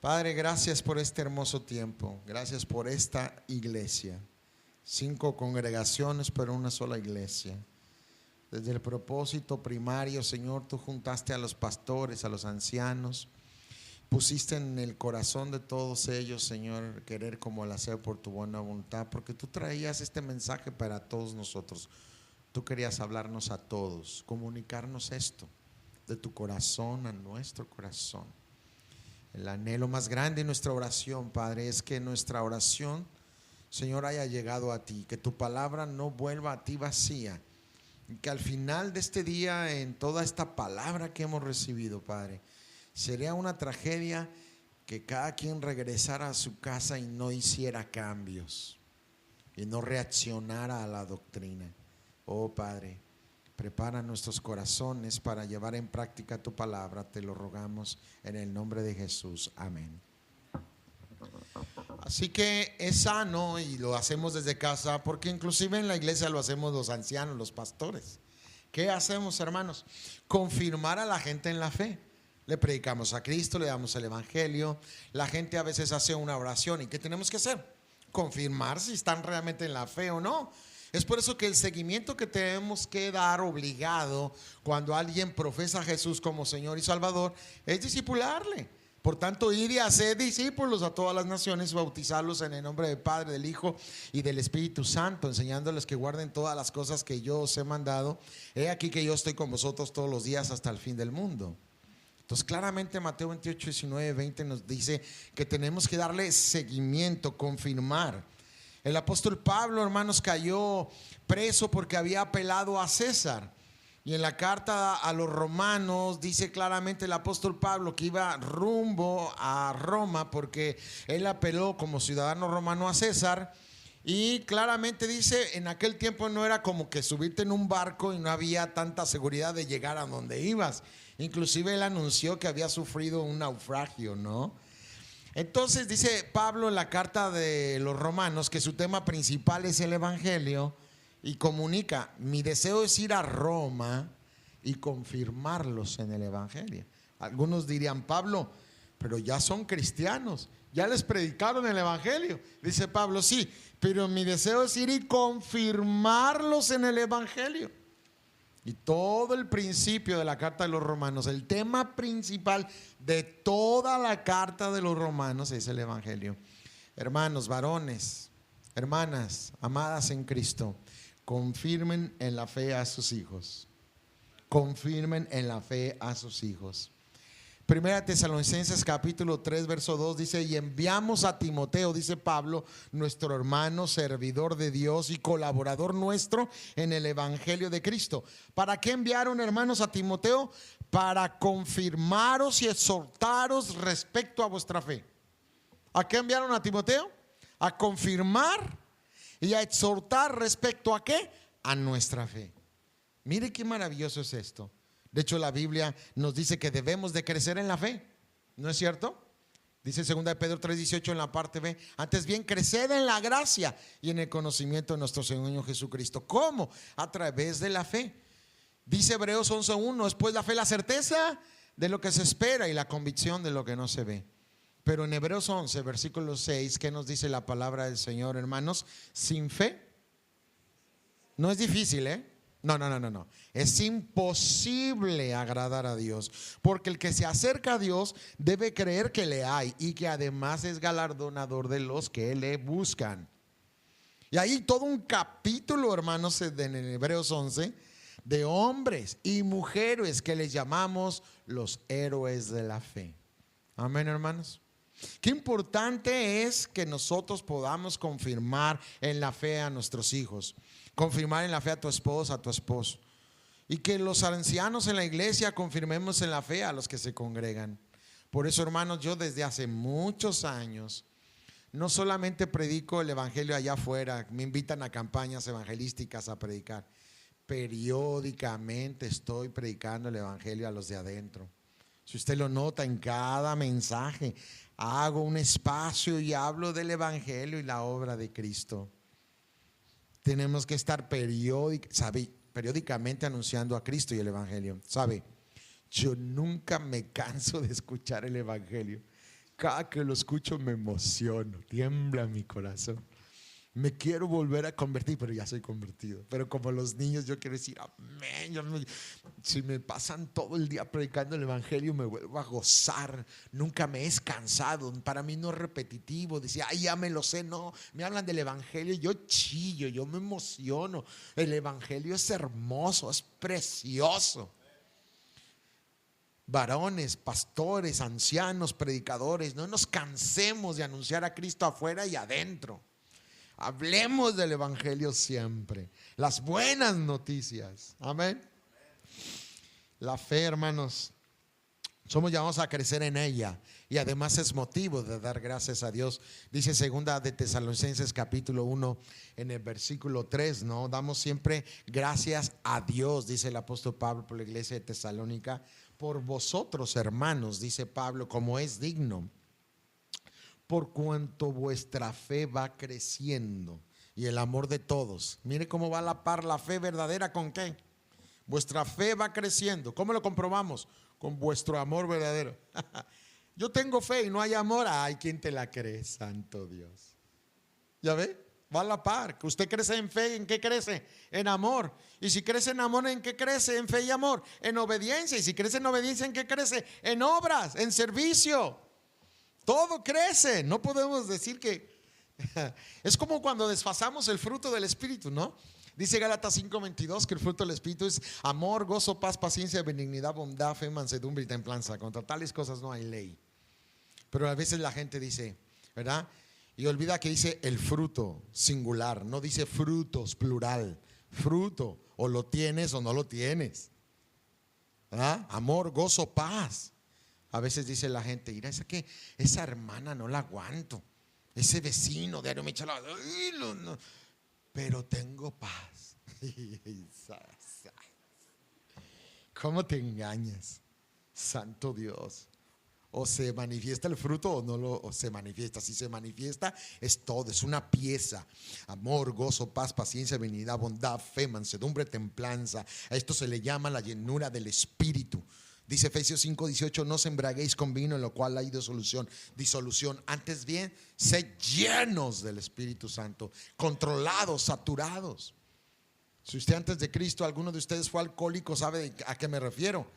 Padre, gracias por este hermoso tiempo. Gracias por esta iglesia. 5 congregaciones, pero una sola iglesia. Desde el propósito primario, Señor, tú juntaste a los pastores, a los ancianos. Pusiste en el corazón de todos ellos, Señor, querer como el hacer por tu buena voluntad, porque tú traías este mensaje para todos nosotros. Tú querías hablarnos a todos, comunicarnos esto de tu corazón a nuestro corazón. El anhelo más grande de nuestra oración, Padre, es que nuestra oración, Señor, haya llegado a ti, que tu palabra no vuelva a ti vacía, y que al final de este día, en toda esta palabra que hemos recibido, Padre, sería una tragedia que cada quien regresara a su casa y no hiciera cambios y no reaccionara a la doctrina. Oh Padre, prepara nuestros corazones para llevar en práctica tu palabra. Te lo rogamos en el nombre de Jesús. Amén. Así que es sano y lo hacemos desde casa, porque inclusive en la iglesia lo hacemos los ancianos, los pastores. ¿Qué hacemos, hermanos? Confirmar a la gente en la fe. Le predicamos a Cristo, le damos el evangelio. La gente a veces hace una oración. ¿Y qué tenemos que hacer? Confirmar si están realmente en la fe o no. Es por eso que el seguimiento que tenemos que dar obligado cuando alguien profesa a Jesús como Señor y Salvador es discipularle. Por tanto, id y haced discípulos a todas las naciones, bautizarlos en el nombre del Padre, del Hijo y del Espíritu Santo, enseñándoles que guarden todas las cosas que yo os he mandado. He aquí que yo estoy con vosotros todos los días hasta el fin del mundo. Entonces claramente Mateo 28, 19, 20 nos dice que tenemos que darle seguimiento, confirmar. El apóstol Pablo, hermanos, cayó preso porque había apelado a César. Y en la carta a los romanos dice claramente el apóstol Pablo que iba rumbo a Roma porque él apeló como ciudadano romano a César. Y claramente dice, en aquel tiempo no era como que subirte en un barco y no había tanta seguridad de llegar a donde ibas. Inclusive él anunció que había sufrido un naufragio, ¿no? Entonces dice Pablo en la carta de los romanos que su tema principal es el evangelio y comunica: mi deseo es ir a Roma y confirmarlos en el evangelio. Algunos dirían: Pablo, pero ya son cristianos, ya les predicaron el evangelio. Dice Pablo: sí, pero mi deseo es ir y confirmarlos en el evangelio. Y todo el principio de la carta de los romanos, el tema principal de toda la carta de los romanos es el evangelio. Hermanos, varones, hermanas, amadas en Cristo, confirmen en la fe a sus hijos. Confirmen en la fe a sus hijos. Primera Tesalonicenses capítulo 3 verso 2 dice: y enviamos a Timoteo, dice Pablo, nuestro hermano, servidor de Dios y colaborador nuestro en el evangelio de Cristo. ¿Para qué enviaron, hermanos, a Timoteo? Para confirmaros y exhortaros respecto a vuestra fe. ¿A qué enviaron a Timoteo? A confirmar y a exhortar respecto a ¿qué? A nuestra fe. Mire qué maravilloso es esto. De hecho, la Biblia nos dice que debemos de crecer en la fe, ¿no es cierto? Dice 2 de Pedro 3:18 en la parte B: antes bien, creced en la gracia y en el conocimiento de nuestro Señor Jesucristo. ¿Cómo? A través de la fe. Dice Hebreos 11:1: es pues la fe la certeza de lo que se espera y la convicción de lo que no se ve. Pero en Hebreos 11, versículo 6, ¿qué nos dice la palabra del Señor, hermanos? Sin fe no es difícil, No. Es imposible agradar a Dios, porque el que se acerca a Dios debe creer que le hay y que además es galardonador de los que le buscan. Y ahí todo un capítulo, hermanos, en Hebreos 11, de hombres y mujeres que les llamamos los héroes de la fe. Amén, hermanos. Qué importante es que nosotros podamos confirmar en la fe a nuestros hijos, confirmar en la fe a tu esposa, a tu esposo, y que los ancianos en la iglesia confirmemos en la fe a los que se congregan. Por eso, hermanos, yo desde hace muchos años no solamente predico el evangelio allá afuera, me invitan a campañas evangelísticas a predicar. Periódicamente estoy predicando el evangelio a los de adentro. Si usted lo nota, en cada mensaje hago un espacio y hablo del evangelio y la obra de Cristo. Tenemos que estar periódicamente anunciando a Cristo y el evangelio. ¿Sabe? Yo nunca me canso de escuchar el evangelio. Cada que lo escucho me emociono, tiembla mi corazón. Me quiero volver a convertir, pero ya soy convertido. Pero como los niños, yo quiero decir amén. Si me pasan todo el día predicando el evangelio, me vuelvo a gozar. Nunca me he cansado. Para mí no es repetitivo. Decía, ay, ya me lo sé. No, me hablan del evangelio, yo chillo, yo me emociono. El evangelio es hermoso, es precioso. Varones, pastores, ancianos, predicadores, no nos cansemos de anunciar a Cristo afuera y adentro. Hablemos del evangelio siempre, las buenas noticias. Amén. La fe, hermanos, somos llamados a crecer en ella, y además es motivo de dar gracias a Dios. Dice segunda de Tesalonicenses capítulo 1 en el versículo 3, ¿no? Damos siempre gracias a Dios, dice el apóstol Pablo, por la iglesia de Tesalónica, por vosotros, hermanos, dice Pablo, como es digno, por cuanto vuestra fe va creciendo y el amor de todos. Mire cómo va a la par la fe verdadera. ¿Con qué? Vuestra fe va creciendo. ¿Cómo lo comprobamos? Con vuestro amor verdadero. Yo tengo fe y no hay amor. Ay, ¿quién te la cree? Santo Dios. ¿Ya ve? Va a la par. Que usted crece en fe, ¿en qué crece? En amor. Y si crece en amor, ¿en qué crece? En fe y amor. En obediencia. Y si crece en obediencia, ¿en qué crece? En obras, en servicio. Todo crece. No podemos decir que es como cuando desfasamos el fruto del Espíritu, ¿no? Dice Gálatas 5:22 que el fruto del Espíritu es amor, gozo, paz, paciencia, benignidad, bondad, fe, mansedumbre y templanza. Contra tales cosas no hay ley. Pero a veces la gente dice, ¿verdad? Y olvida que dice el fruto singular, no dice frutos plural. Fruto, o lo tienes o no lo tienes, ¿verdad? Amor, gozo, paz. A veces dice la gente, mira, esa hermana no la aguanto, ese vecino diario me echa la... no. Pero tengo paz. ¿Cómo te engañas? Santo Dios. O se manifiesta el fruto o no o se manifiesta. Si se manifiesta es todo, es una pieza. Amor, gozo, paz, paciencia, benignidad, bondad, fe, mansedumbre, templanza. A esto se le llama la llenura del Espíritu. Dice Efesios 5:18, no os embriaguéis con vino en lo cual hay disolución. Antes bien, sed llenos del Espíritu Santo, controlados, saturados. Si usted antes de Cristo, alguno de ustedes fue alcohólico, ¿sabe a qué me refiero?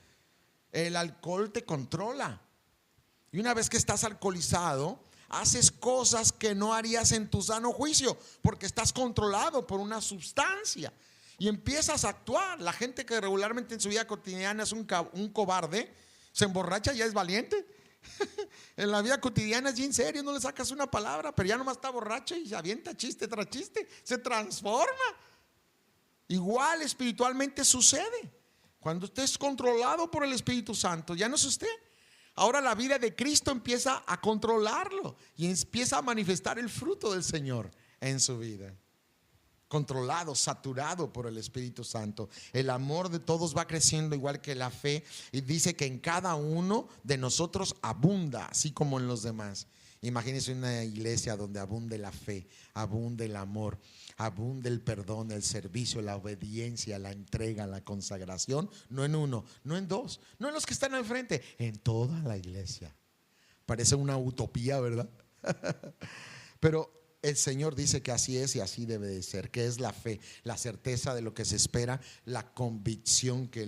El alcohol te controla. Y una vez que estás alcoholizado, haces cosas que no harías en tu sano juicio, porque estás controlado por una sustancia. Y empiezas a actuar. La gente que regularmente en su vida cotidiana es un cobarde, se emborracha y ya es valiente. En la vida cotidiana es bien serio, no le sacas una palabra, pero ya nomás está borracho y se avienta chiste tras chiste, se transforma. Igual espiritualmente sucede. Cuando usted es controlado por el Espíritu Santo, ya no es usted. Ahora la vida de Cristo empieza a controlarlo y empieza a manifestar el fruto del Señor en su vida. Controlado, saturado por el Espíritu Santo. El amor de todos va creciendo igual que la fe, y dice que en cada uno de nosotros abunda, así como en los demás. Imagínense una iglesia donde abunde la fe, abunde el amor, abunde el perdón, el servicio, la obediencia, la entrega, la consagración. No en uno, no en dos, no en los que están al frente, en toda la iglesia. Parece una utopía, ¿verdad? Pero el Señor dice que así es y así debe de ser, que es la fe, la certeza de lo que se espera, la convicción de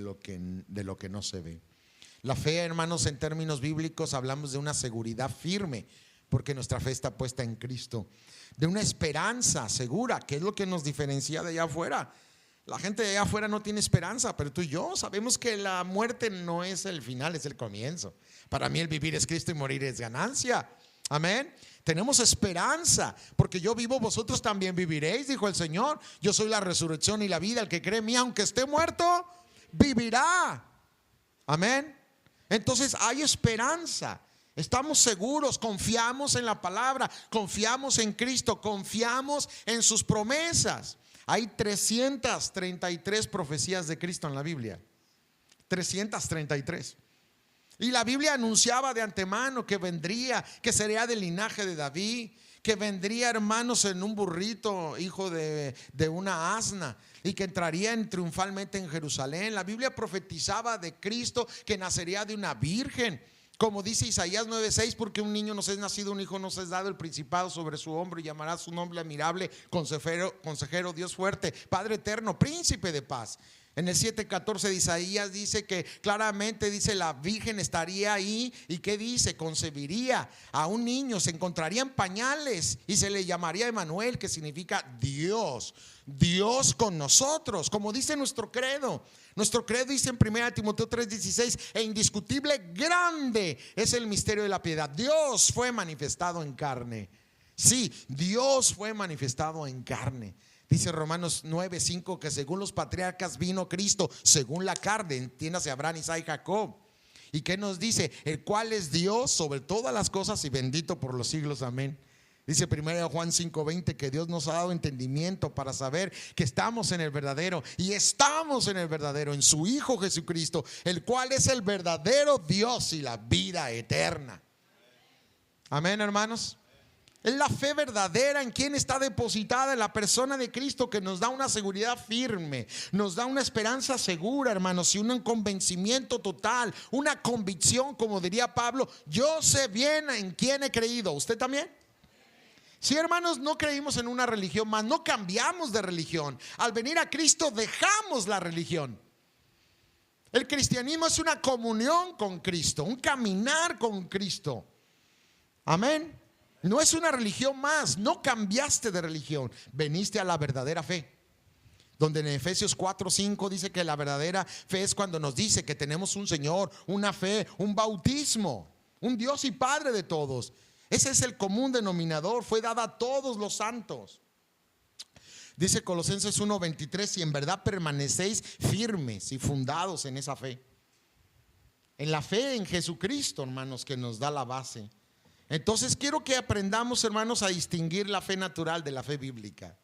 lo que no se ve. La fe, hermanos, en términos bíblicos hablamos de una seguridad firme, porque nuestra fe está puesta en Cristo, de una esperanza segura, que es lo que nos diferencia de allá afuera. La gente de allá afuera no tiene esperanza, pero tú y yo sabemos que la muerte no es el final, es el comienzo. Para mí el vivir es Cristo y morir es ganancia. Amén. Tenemos esperanza, porque yo vivo, vosotros también viviréis, dijo el Señor. Yo soy la resurrección y la vida. El que cree en mí, aunque esté muerto, vivirá. Amén. Entonces hay esperanza. Estamos seguros, confiamos en la palabra, confiamos en Cristo, confiamos en sus promesas. Hay 333 profecías de Cristo en la Biblia. 333. Y la Biblia anunciaba de antemano que vendría, que sería del linaje de David, que vendría, hermanos, en un burrito, hijo de una asna, y que entraría triunfalmente en Jerusalén. La Biblia profetizaba de Cristo que nacería de una virgen, Como dice Isaías 9:6, porque un niño nos es nacido, un hijo nos es dado, el principado sobre su hombro, y llamará su nombre admirable, consejero, Dios fuerte, Padre eterno, príncipe de paz. En el 7:14 de Isaías dice que claramente dice la virgen estaría ahí, y ¿qué dice? Concebiría a un niño, se encontraría en pañales y se le llamaría Emanuel, que significa Dios con nosotros, como dice nuestro credo. Nuestro credo dice en 1 Timoteo 3:16: e indiscutible grande es el misterio de la piedad. Dios fue manifestado en carne. Sí, Dios fue manifestado en carne. Dice Romanos 9:5 que según los patriarcas vino Cristo según la carne, entiéndase Abraham, Isaac y Jacob. ¿Y qué nos dice? El cual es Dios sobre todas las cosas y bendito por los siglos, amén. Dice 1 Juan 5:20 que Dios nos ha dado entendimiento para saber que estamos en el verdadero, y estamos en el verdadero, en su Hijo Jesucristo, el cual es el verdadero Dios y la vida eterna. Amén, hermanos. Es la fe verdadera en quien está depositada en la persona de Cristo, que nos da una seguridad firme, nos da una esperanza segura, hermanos, y un convencimiento total, una convicción, como diría Pablo: yo sé bien en quién he creído. ¿Usted también? Sí, hermanos, no creímos en una religión más, no cambiamos de religión. Al venir a Cristo dejamos la religión. El cristianismo es una comunión con Cristo, un caminar con Cristo. Amén. No es una religión más, no cambiaste de religión, veniste a la verdadera fe. Donde en Efesios 4:5 dice que la verdadera fe es cuando nos dice que tenemos un Señor, una fe, un bautismo, un Dios y Padre de todos. Ese es el común denominador, fue dada a todos los santos. Dice Colosenses 1:23: y en verdad permanecéis firmes y fundados en esa fe. En la fe en Jesucristo, hermanos, que nos da la base. Entonces quiero que aprendamos, hermanos, a distinguir la fe natural de la fe bíblica.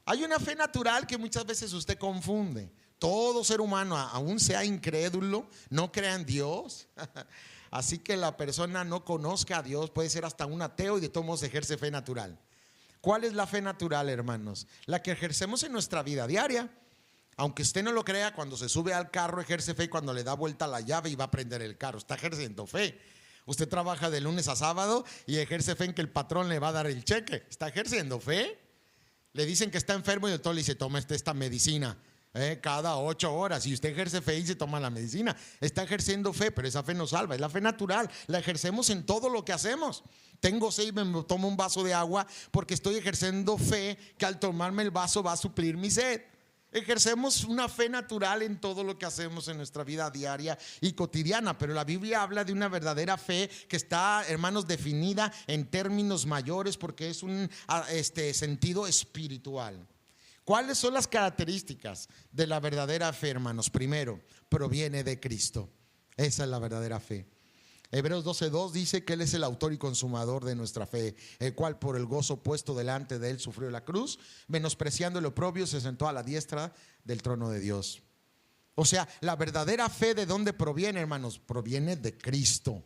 Hay una fe natural que muchas veces usted confunde. Todo ser humano, aún sea incrédulo, no crea en Dios. Así que la persona no conozca a Dios, puede ser hasta un ateo, y de todos modos ejerce fe natural. ¿Cuál es la fe natural, hermanos? La que ejercemos en nuestra vida diaria. Aunque usted no lo crea, cuando se sube al carro ejerce fe, cuando le da vuelta la llave y va a prender el carro, está ejerciendo fe. Usted trabaja de lunes a sábado y ejerce fe en que el patrón le va a dar el cheque, está ejerciendo fe. Le dicen que está enfermo y el doctor le dice: toma esta medicina cada 8 horas, y usted ejerce fe y se toma la medicina. Está ejerciendo fe, pero esa fe no salva, es la fe natural, la ejercemos en todo lo que hacemos. Tengo sed y me tomo un vaso de agua porque estoy ejerciendo fe que al tomarme el vaso va a suplir mi sed. Ejercemos una fe natural en todo lo que hacemos en nuestra vida diaria y cotidiana, pero la Biblia habla de una verdadera fe que está, hermanos, definida en términos mayores, porque es un sentido espiritual. ¿Cuáles son las características de la verdadera fe, hermanos? Primero, proviene de Cristo. Esa es la verdadera fe. Hebreos 12:2 dice que Él es el autor y consumador de nuestra fe, el cual por el gozo puesto delante de Él sufrió la cruz, menospreciando el oprobio, se sentó a la diestra del trono de Dios. O sea, la verdadera fe, ¿de dónde proviene, hermanos? Proviene de Cristo.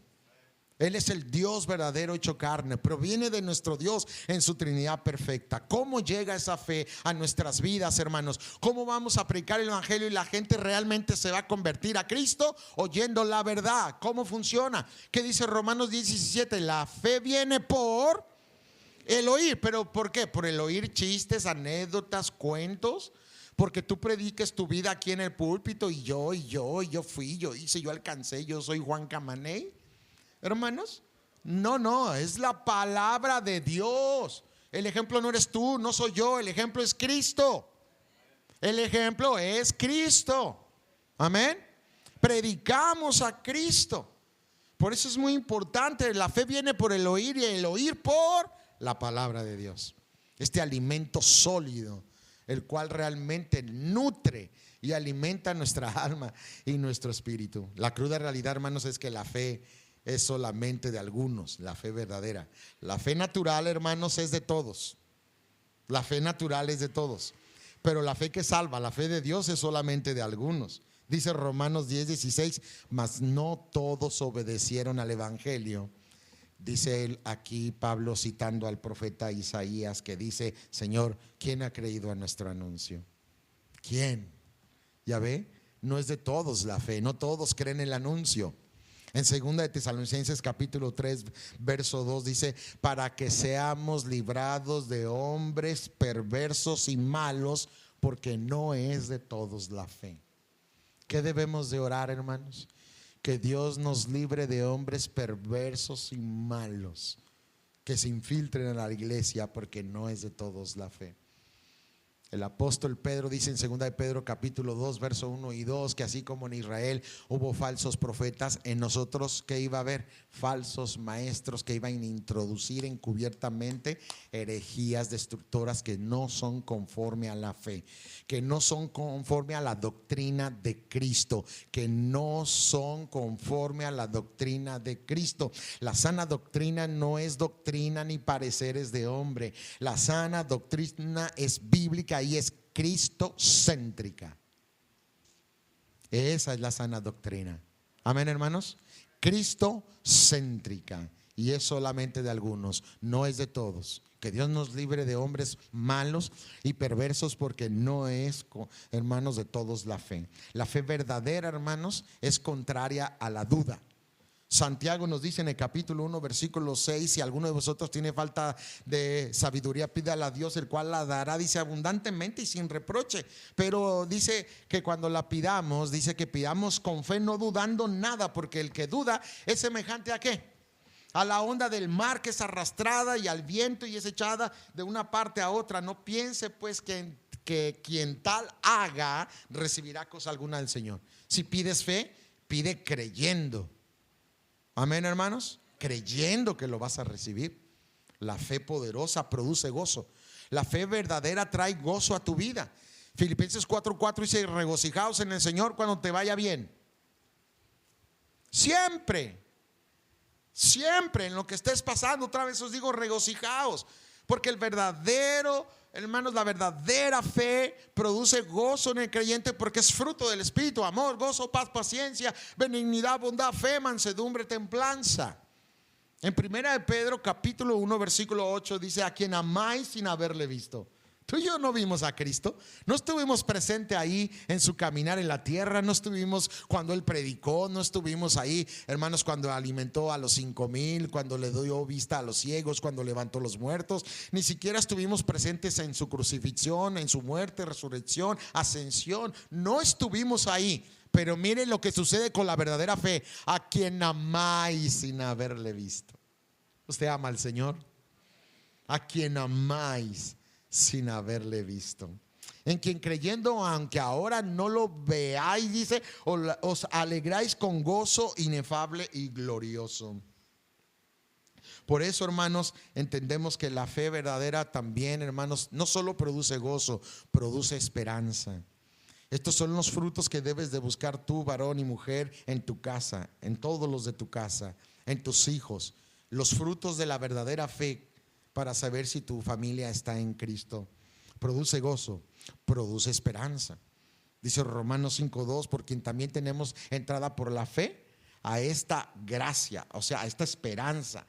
Él es el Dios verdadero hecho carne, proviene de nuestro Dios en su Trinidad perfecta. ¿Cómo llega esa fe a nuestras vidas, hermanos? ¿Cómo vamos a predicar el evangelio y la gente realmente se va a convertir a Cristo oyendo la verdad? ¿Cómo funciona? ¿Qué dice Romanos 10:17? La fe viene por el oír. ¿Pero por qué? Por el oír chistes, anécdotas, cuentos. Porque tú prediques tu vida aquí en el púlpito, y yo fui, yo hice, yo alcancé, yo soy Juan Camaney. Hermanos, no, es la palabra de Dios. El ejemplo no eres tú, no soy yo, el ejemplo es Cristo. El ejemplo es Cristo. Amén. Predicamos a Cristo. Por eso es muy importante. La fe viene por el oír, y el oír por la palabra de Dios. Este alimento sólido, el cual realmente nutre y alimenta nuestra alma y nuestro espíritu. La cruda realidad, hermanos, es que la fe es solamente de algunos, la fe verdadera. La fe natural, hermanos, es de todos. La fe natural es de todos. Pero la fe que salva, la fe de Dios, es solamente de algunos. Dice Romanos 10:16: mas no todos obedecieron al evangelio. Dice él aquí, Pablo, citando al profeta Isaías, que dice: Señor, ¿quién ha creído a nuestro anuncio? ¿Quién? Ya ve, no es de todos la fe, no todos creen el anuncio. En 2 capítulo 3 verso 2 dice: para que seamos librados de hombres perversos y malos, porque no es de todos la fe. ¿Qué debemos de orar, hermanos? Que Dios nos libre de hombres perversos y malos que se infiltren en la iglesia, porque no es de todos la fe. El apóstol Pedro dice en 2 de Pedro capítulo 2 verso 1 y 2 que así como en Israel hubo falsos profetas, en nosotros ¿qué iba a haber? Falsos maestros que iban a introducir encubiertamente herejías destructoras que no son conforme a la fe, que no son conforme a la doctrina de Cristo, que no son conforme a la doctrina de Cristo. La sana doctrina no es doctrina ni pareceres de hombre. La sana doctrina es bíblica y es cristocéntrica. Esa es la sana doctrina. Amén, hermanos. Cristocéntrica. Y es solamente de algunos, no es de todos. Que Dios nos libre de hombres malos y perversos, porque no es, hermanos, de todos la fe. La fe verdadera, hermanos, es contraria a la duda. Santiago nos dice en el capítulo 1 versículo 6: si alguno de vosotros tiene falta de sabiduría, pídala a Dios, el cual la dará, dice, abundantemente y sin reproche. Pero dice que cuando la pidamos, dice que pidamos con fe, no dudando nada, porque el que duda es semejante ¿a qué? A la onda del mar, que es arrastrada y al viento y es echada de una parte a otra. No piense pues que quien tal haga recibirá cosa alguna del Señor. Si pides fe, pide creyendo. Amén, hermanos. Creyendo que lo vas a recibir. La fe poderosa produce gozo. La fe verdadera trae gozo a tu vida. Filipenses 4:4 dice: regocijaos en el Señor cuando te vaya bien. Siempre, siempre en lo que estés pasando, otra vez os digo, regocijaos. Porque el verdadero, hermanos, la verdadera fe produce gozo en el creyente, porque es fruto del Espíritu: amor, gozo, paz, paciencia, benignidad, bondad, fe, mansedumbre, templanza. En 1 de Pedro capítulo 1 versículo 8 dice: a quien amáis sin haberle visto. Tú y yo no vimos a Cristo, no estuvimos presentes ahí en su caminar en la tierra, no estuvimos cuando Él predicó, no estuvimos ahí, hermanos, cuando alimentó a los 5,000, cuando le dio vista a los ciegos, cuando levantó los muertos. Ni siquiera estuvimos presentes en su crucifixión, en su muerte, resurrección, ascensión. No estuvimos ahí. Pero miren lo que sucede con la verdadera fe: a quien amáis sin haberle visto. ¿Usted ama al Señor? A quien amáis sin haberle visto, en quien creyendo, aunque ahora no lo veáis, dice, os alegráis con gozo inefable y glorioso. Por eso, hermanos, entendemos que la fe verdadera también, hermanos, no solo produce gozo, produce esperanza. Estos son los frutos que debes de buscar tú, varón y mujer, en tu casa, en todos los de tu casa, en tus hijos. Los frutos de la verdadera fe, para saber si tu familia está en Cristo. Produce gozo, produce esperanza. Dice Romanos 5:2: por quien también tenemos entrada por la fe a esta gracia, o sea, a esta esperanza,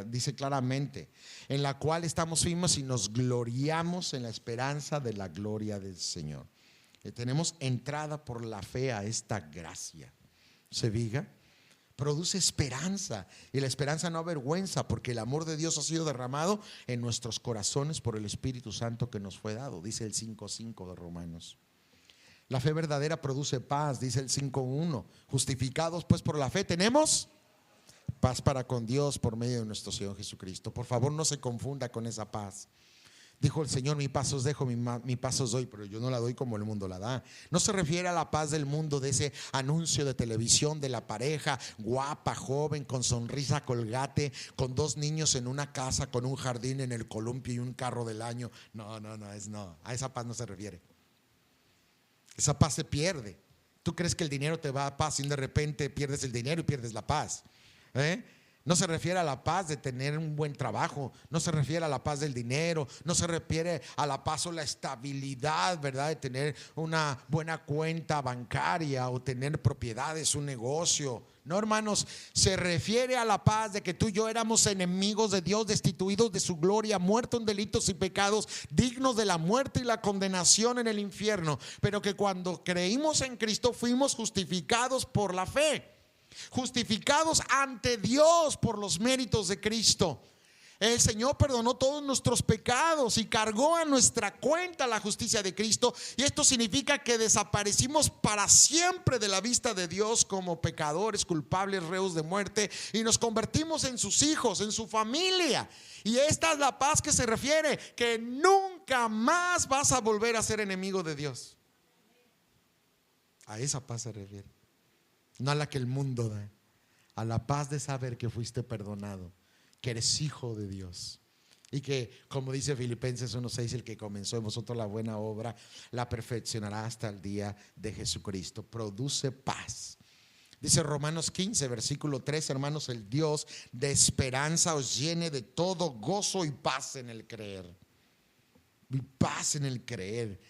dice claramente, en la cual estamos firmes y nos gloriamos en la esperanza de la gloria del Señor. Tenemos entrada por la fe a esta gracia. ¿Se fija? Produce esperanza, y la esperanza no avergüenza, porque el amor de Dios ha sido derramado en nuestros corazones por el Espíritu Santo que nos fue dado, dice el 5:5 de Romanos. La fe verdadera produce paz, dice el 5:1. Justificados pues por la fe tenemos paz para con Dios por medio de nuestro Señor Jesucristo. Por favor, no se confunda con esa paz. Dijo el Señor: mi paz os dejo, mi paz os doy, pero yo no la doy como el mundo la da. No se refiere a la paz del mundo, de ese anuncio de televisión de la pareja guapa, joven, con sonrisa colgate, con 2 niños en una casa, con un jardín en el columpio y un carro del año. No, a esa paz no se refiere. Esa paz se pierde. Tú crees que el dinero te va a dar paz y de repente pierdes el dinero y pierdes la paz. No se refiere a la paz de tener un buen trabajo, no se refiere a la paz del dinero, no se refiere a la paz o la estabilidad, ¿verdad?, de tener una buena cuenta bancaria o tener propiedades, un negocio. No, hermanos, se refiere a la paz de que tú y yo éramos enemigos de Dios, destituidos de su gloria, muertos en delitos y pecados, dignos de la muerte y la condenación en el infierno, pero que cuando creímos en Cristo fuimos justificados por la fe. justificados ante Dios por los méritos de Cristo. El Señor perdonó todos nuestros pecados y cargó a nuestra cuenta la justicia de Cristo. Y esto significa que desaparecimos para siempre de la vista de Dios como pecadores, culpables, reos de muerte, y nos convertimos en sus hijos, en su familia. Y esta es la paz que se refiere, que nunca más vas a volver a ser enemigo de Dios. A esa paz se refiere, no a la que el mundo da, a la paz de saber que fuiste perdonado, que eres hijo de Dios, y que, como dice Filipenses 1:6, el que comenzó en vosotros la buena obra la perfeccionará hasta el día de Jesucristo. Produce paz. Dice Romanos 15 versículo 3: hermanos, el Dios de esperanza os llene de todo gozo y paz en el creer. Y paz en el creer.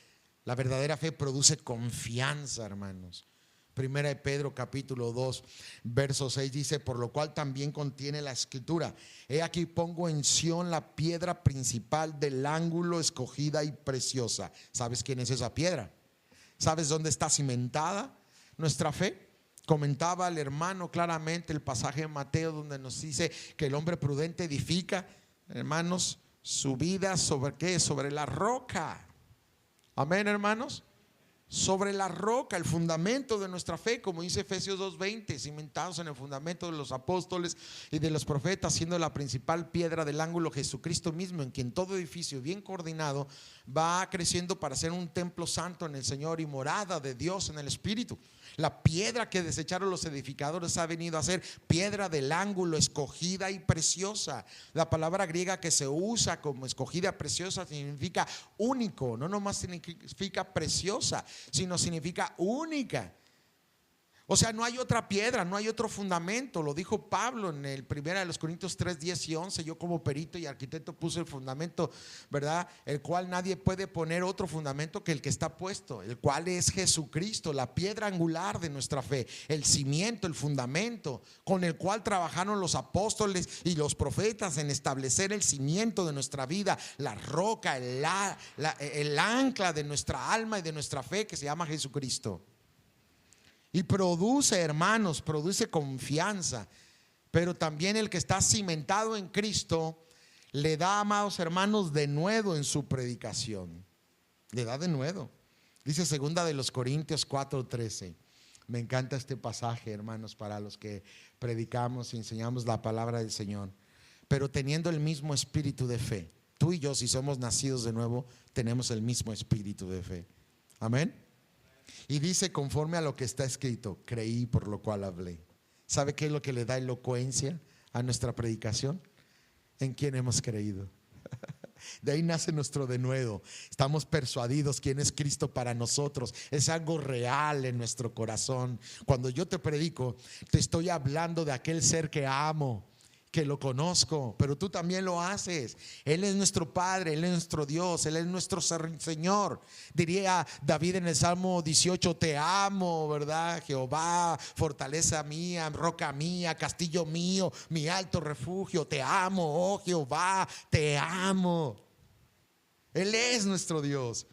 La verdadera fe produce confianza, hermanos. Primera de Pedro capítulo 2 verso 6 dice: por lo cual también contiene la escritura: he aquí pongo en Sión la piedra principal del ángulo, escogida y preciosa. ¿Sabes quién es esa piedra? ¿Sabes dónde está cimentada nuestra fe? Comentaba el hermano claramente el pasaje de Mateo, donde nos dice que el hombre prudente edifica, hermanos, su vida ¿sobre qué? Sobre la roca. Amén, hermanos. Sobre la roca, el fundamento de nuestra fe, como dice Efesios 2:20, cimentados en el fundamento de los apóstoles y de los profetas, siendo la principal piedra del ángulo Jesucristo mismo, en quien todo edificio bien coordinado va creciendo para ser un templo santo en el Señor y morada de Dios en el Espíritu. La piedra que desecharon los edificadores ha venido a ser piedra del ángulo, escogida y preciosa. La palabra griega que se usa como escogida, preciosa, significa único. No nomás significa preciosa, sino significa única. O sea, no hay otra piedra, no hay otro fundamento. Lo dijo Pablo en el 1 Corintios 3, 10 y 11. Yo como perito y arquitecto puse el fundamento, ¿verdad? El cual nadie puede poner otro fundamento que el que está puesto, el cual es Jesucristo, la piedra angular de nuestra fe, el cimiento, el fundamento con el cual trabajaron los apóstoles y los profetas en establecer el cimiento de nuestra vida, la roca, el ancla de nuestra alma y de nuestra fe, que se llama Jesucristo. Y produce, hermanos, produce confianza. Pero también el que está cimentado en Cristo le da, amados hermanos, denuedo en su predicación. Le da denuedo. Dice 2 Corintios 4:13. Me encanta este pasaje, hermanos, para los que predicamos y enseñamos la palabra del Señor. Pero teniendo el mismo espíritu de fe. Tú y yo, si somos nacidos de nuevo, tenemos el mismo espíritu de fe. Amén. Y dice, conforme a lo que está escrito: creí, por lo cual hablé. ¿Sabe qué es lo que le da elocuencia a nuestra predicación? ¿En quién hemos creído? De ahí nace nuestro denuedo. Estamos persuadidos quién es Cristo para nosotros. Es algo real en nuestro corazón. Cuando yo te predico, te estoy hablando de aquel ser que amo, que lo conozco, pero tú también lo haces. Él es nuestro Padre, Él es nuestro Dios, Él es nuestro Señor. Diría David en el Salmo 18: te amo, ¿verdad? Jehová, fortaleza mía, roca mía, castillo mío, mi alto refugio. Te amo, oh Jehová, te amo. Él es nuestro Dios.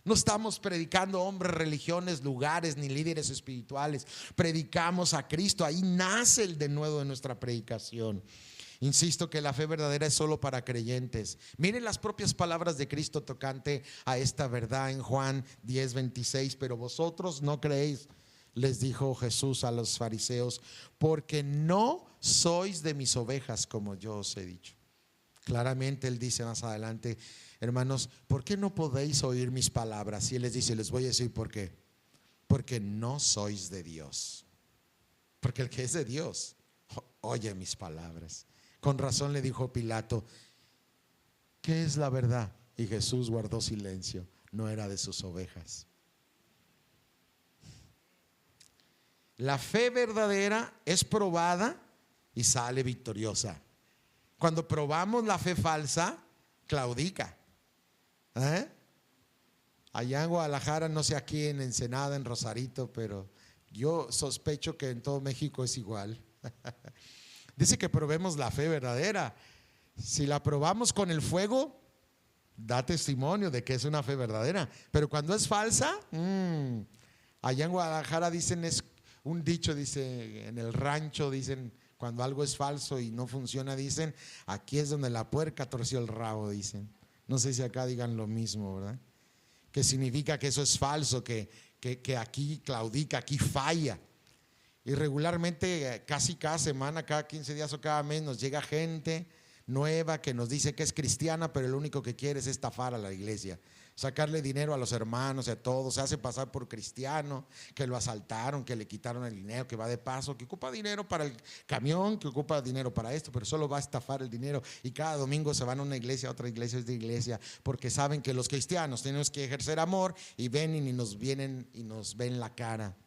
No estamos predicando hombres, religiones, lugares ni líderes espirituales. Predicamos a Cristo. Ahí nace el denuedo de nuestra predicación. Insisto que la fe verdadera es solo para creyentes. Miren las propias palabras de Cristo tocante a esta verdad en Juan 10:26. Pero vosotros no creéis, les dijo Jesús a los fariseos, porque no sois de mis ovejas, como yo os he dicho. Claramente Él dice más adelante: hermanos, ¿por qué no podéis oír mis palabras? Y Él les dice, les voy a decir por qué. Porque no sois de Dios. Porque el que es de Dios oye mis palabras. Con razón le dijo Pilato: ¿qué es la verdad? Y Jesús guardó silencio. No era de sus ovejas. La fe verdadera es probada y sale victoriosa. Cuando probamos la fe falsa, claudica. Allá en Guadalajara, no sé aquí en Ensenada, en Rosarito, pero yo sospecho que en todo México es igual. Dice que probemos la fe verdadera. Si la probamos con el fuego, da testimonio de que es una fe verdadera. Pero cuando es falsa, allá en Guadalajara dicen es un dicho, dice, en el rancho dicen, cuando algo es falso y no funciona, dicen, aquí es donde la puerca torció el rabo, dicen. No sé si acá digan lo mismo, ¿verdad? Que significa que eso es falso, que aquí claudica, aquí falla. Y regularmente, casi cada semana, cada 15 días o cada mes, nos llega gente nueva que nos dice que es cristiana, pero lo único que quiere es estafar a la iglesia, sacarle dinero a los hermanos y a todos. Se hace pasar por cristiano, que lo asaltaron, que le quitaron el dinero, que va de paso, que ocupa dinero para el camión, que ocupa dinero para esto, pero solo va a estafar el dinero. Y cada domingo se van a una iglesia, a otra iglesia, de iglesia, porque saben que los cristianos tenemos que ejercer amor y ven y nos vienen y nos ven la cara.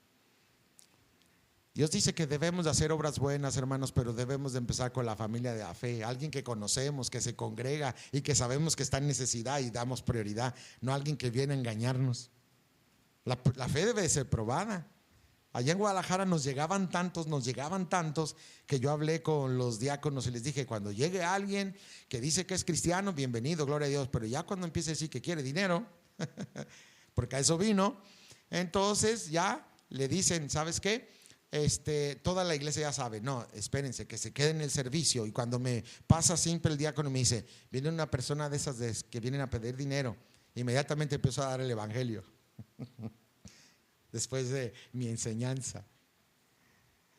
Dios dice que debemos de hacer obras buenas, hermanos, pero debemos de empezar con la familia de la fe, alguien que conocemos, que se congrega y que sabemos que está en necesidad y damos prioridad, no alguien que viene a engañarnos. La fe debe de ser probada. Allá en Guadalajara nos llegaban tantos que yo hablé con los diáconos y les dije, cuando llegue alguien que dice que es cristiano, bienvenido, gloria a Dios, pero ya cuando empiece a decir que quiere dinero, porque a eso vino, entonces ya le dicen, ¿sabes qué? Toda la iglesia ya sabe, no, espérense, que se quede en el servicio. Y cuando me pasa siempre el diácono me dice, viene una persona de esas que vienen a pedir dinero, inmediatamente empiezo a dar el evangelio después de mi enseñanza.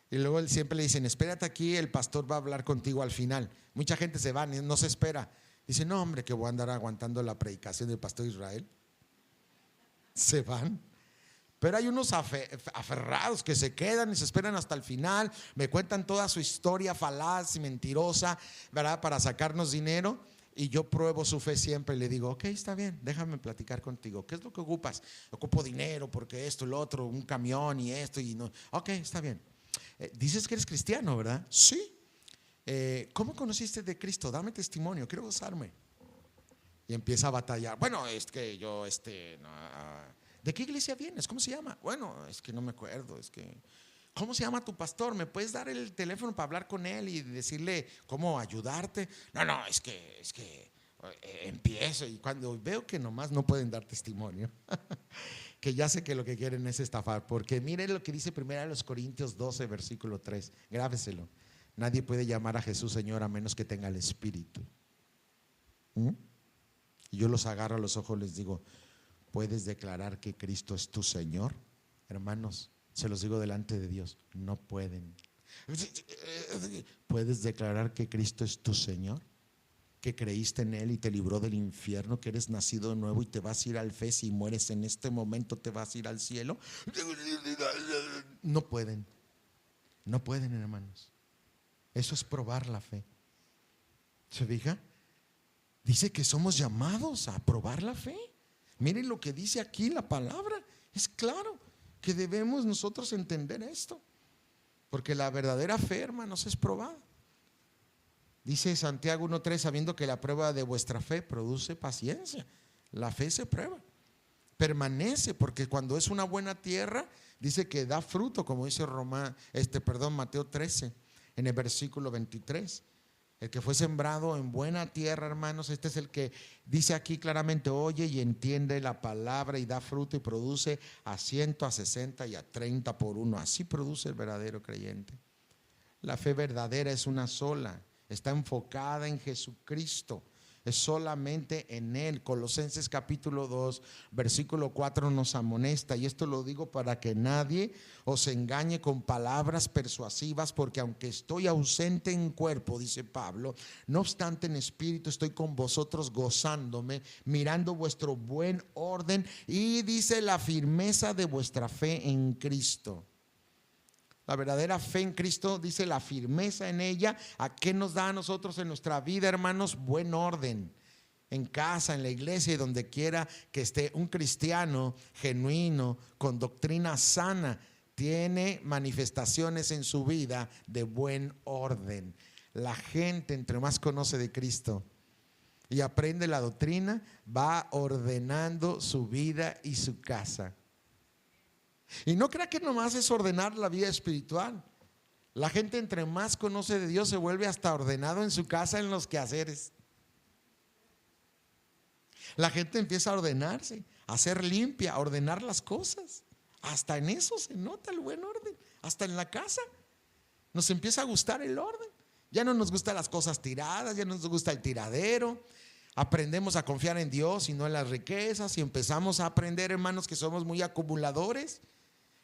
Y luego él siempre le dicen, espérate aquí, el pastor va a hablar contigo al final. Mucha gente se va, no se espera. Dice, no hombre, que voy a andar aguantando la predicación del pastor Israel. Se van. Pero hay unos aferrados que se quedan y se esperan hasta el final, me cuentan toda su historia falaz y mentirosa, ¿verdad? Para sacarnos dinero. Y yo pruebo su fe siempre y le digo, ok, está bien, déjame platicar contigo. ¿Qué es lo que ocupas? Ocupo dinero porque esto, lo otro, un camión y esto y no. Ok, está bien. Dices que eres cristiano, ¿verdad? Sí. ¿Cómo conociste de Cristo? Dame testimonio, quiero gozarme. Y empieza a batallar. Bueno, es que yo, ¿de qué iglesia vienes? ¿Cómo se llama? Bueno, es que no me acuerdo, ¿cómo se llama tu pastor? ¿Me puedes dar el teléfono para hablar con él y decirle cómo ayudarte? No, es que empiezo y cuando veo que nomás no pueden dar testimonio, que ya sé que lo que quieren es estafar, porque miren lo que dice 1 Corintios 12, versículo 3, grábeselo. Nadie puede llamar a Jesús Señor a menos que tenga el Espíritu. Y yo los agarro a los ojos, les digo, ¿puedes declarar que Cristo es tu Señor? Hermanos, se los digo delante de Dios, no pueden. ¿Puedes declarar que Cristo es tu Señor? Que creíste en Él y te libró del infierno, que eres nacido de nuevo y te vas a ir al fe. Si mueres en este momento te vas a ir al cielo. No pueden, no pueden, hermanos. Eso es probar la fe. ¿Se fija? Dice que somos llamados a probar la fe. Miren lo que dice aquí la palabra. Es claro que debemos nosotros entender esto, porque la verdadera fe, hermanos, es probada. Dice Santiago 1:3, sabiendo que la prueba de vuestra fe produce paciencia. La fe se prueba, permanece, porque cuando es una buena tierra, dice que da fruto, como dice Mateo 13, en el versículo 23. El que fue sembrado en buena tierra, hermanos, este es el que dice aquí claramente, oye y entiende la palabra y da fruto y produce a 100, a 60 y a 30 por uno. Así produce el verdadero creyente. La fe verdadera es una sola, está enfocada en Jesucristo, es solamente en Él. Colosenses capítulo 2, versículo 4 nos amonesta, y esto lo digo para que nadie os engañe con palabras persuasivas, porque aunque estoy ausente en cuerpo, dice Pablo, no obstante en espíritu estoy con vosotros gozándome, mirando vuestro buen orden y dice la firmeza de vuestra fe en Cristo. La verdadera fe en Cristo, dice la firmeza en ella. ¿A qué nos da a nosotros en nuestra vida, hermanos? Buen orden. En casa, en la iglesia y donde quiera que esté un cristiano genuino, con doctrina sana, tiene manifestaciones en su vida de buen orden. La gente, entre más conoce de Cristo y aprende la doctrina, va ordenando su vida y su casa. Y no crea que nomás es ordenar la vida espiritual. La gente entre más conoce de Dios se vuelve hasta ordenado en su casa, en los quehaceres. La gente empieza a ordenarse, a ser limpia, a ordenar las cosas. Hasta en eso se nota el buen orden. hasta en la casa. Nos empieza a gustar el orden. Ya no nos gustan las cosas tiradas, ya no nos gusta el tiradero. Aprendemos a confiar en Dios y no en las riquezas. Y empezamos a aprender, hermanos, que somos muy acumuladores.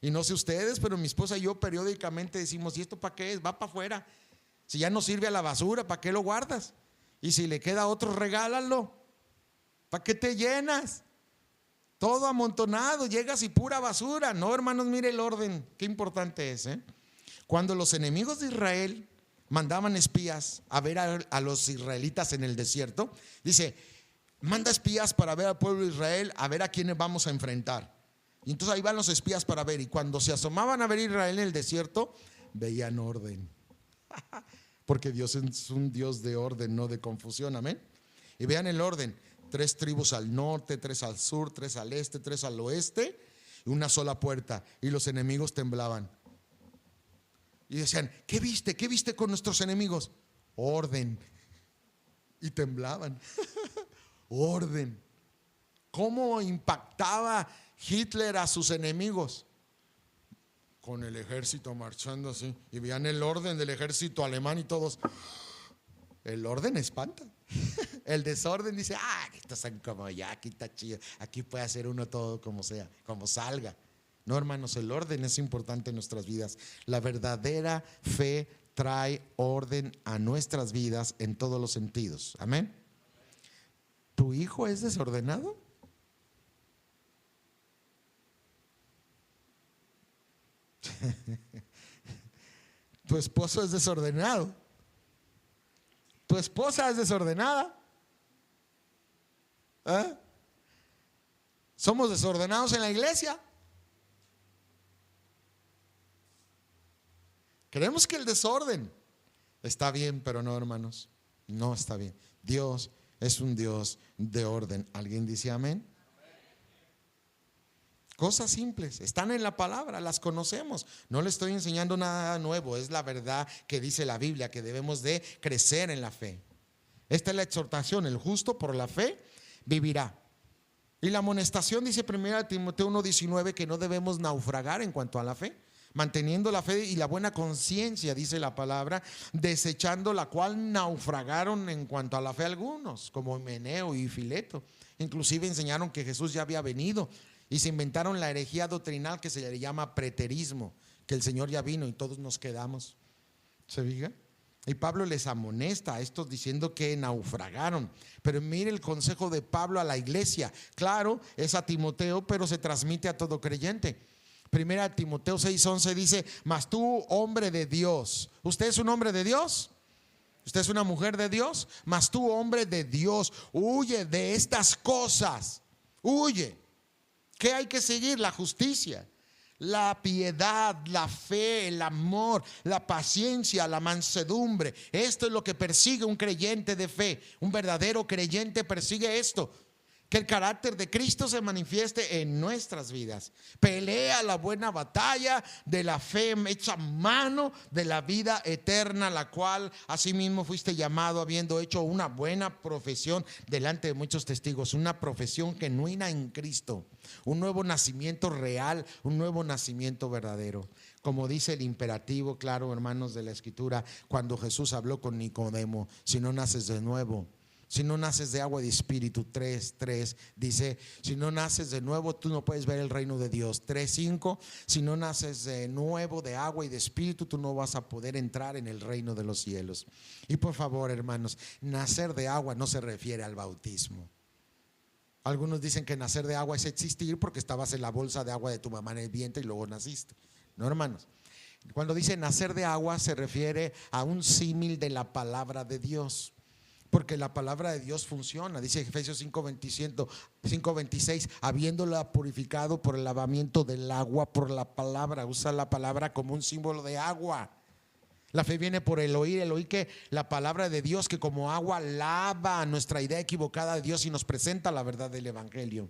Y no sé ustedes, pero mi esposa y yo periódicamente decimos: ¿y esto para qué es? Va para afuera. Si ya no sirve a la basura, ¿para qué lo guardas? Y si le queda a otro, regálalo. ¿Para qué te llenas? Todo amontonado, llegas y pura basura. No, hermanos, mire el orden, qué importante es, ¿eh? Cuando los enemigos de Israel mandaban espías a ver a los israelitas en el desierto, dice: manda espías para ver al pueblo de Israel, a ver a quiénes vamos a enfrentar. Y entonces ahí van los espías para ver, y cuando se asomaban a ver a Israel en el desierto, veían orden. Porque Dios es un Dios de orden, no de confusión, amén. Y vean el orden: 3 tribus al norte, 3 al sur, 3 al este, 3 al oeste, y una sola puerta. Y los enemigos temblaban y decían: ¿qué viste? ¿Qué viste con nuestros enemigos? Orden. Y temblaban. Orden. ¿Cómo impactaba Hitler a sus enemigos? Con el ejército marchando así, y veían el orden del ejército alemán y todos. El orden espanta. El desorden dice: estos son como ya, aquí está chido, aquí puede hacer uno todo como sea, como salga. No, hermanos, el orden es importante en nuestras vidas. La verdadera fe trae orden a nuestras vidas en todos los sentidos, amén. ¿Tu hijo es desordenado? Tu esposo es desordenado. Tu esposa es desordenada. ¿Eh? Somos desordenados en la iglesia. Creemos que el desorden está bien, pero no, hermanos, no está bien. Dios es un Dios de orden. ¿Alguien dice amén? Cosas simples, están en la palabra, las conocemos. No le estoy enseñando nada nuevo, es la verdad que dice la Biblia, que debemos de crecer en la fe. Esta es la exhortación: el justo por la fe vivirá. Y la amonestación dice 1 Timoteo 1:19 que no debemos naufragar en cuanto a la fe, manteniendo la fe y la buena conciencia, dice la palabra, desechando la cual naufragaron en cuanto a la fe algunos, como Himeneo y Fileto. Inclusive enseñaron que Jesús ya había venido, y se inventaron la herejía doctrinal que se le llama preterismo, que el Señor ya vino y todos nos quedamos. ¿Se fija? Y Pablo les amonesta a estos diciendo que naufragaron. Pero mire el consejo de Pablo a la iglesia. Claro, es a Timoteo, pero se transmite a todo creyente. 1 Timoteo 6:11 dice: mas tú, hombre de Dios. ¿Usted es un hombre de Dios? ¿Usted es una mujer de Dios? Mas tú, hombre de Dios, huye de estas cosas. Huye. ¿Qué hay que seguir? La justicia, la piedad, la fe, el amor, la paciencia, la mansedumbre. Esto es lo que persigue un creyente de fe. Un verdadero creyente persigue esto: que el carácter de Cristo se manifieste en nuestras vidas. Pelea la buena batalla de la fe hecha mano de la vida eterna, la cual asimismo fuiste llamado, habiendo hecho una buena profesión delante de muchos testigos. Una profesión genuina en Cristo, un nuevo nacimiento real, un nuevo nacimiento verdadero. Como dice el imperativo claro, hermanos, de la Escritura, cuando Jesús habló con Nicodemo: si no naces de nuevo, si no naces de agua y de espíritu. 3:3 dice: si no naces de nuevo, tú no puedes ver el reino de Dios. 3:5: si no naces de nuevo de agua y de espíritu, tú no vas a poder entrar en el reino de los cielos. Y por favor, hermanos, nacer de agua no se refiere al bautismo. Algunos dicen que nacer de agua es existir porque estabas en la bolsa de agua de tu mamá en el vientre y luego naciste. No, hermanos. Cuando dice nacer de agua se refiere a un símil de la palabra de Dios, porque la palabra de Dios funciona. Dice Efesios 5:26: habiéndola purificado por el lavamiento del agua por la palabra. Usa la palabra como un símbolo de agua. La fe viene por el oír que la palabra de Dios, que como agua lava nuestra idea equivocada de Dios y nos presenta la verdad del evangelio.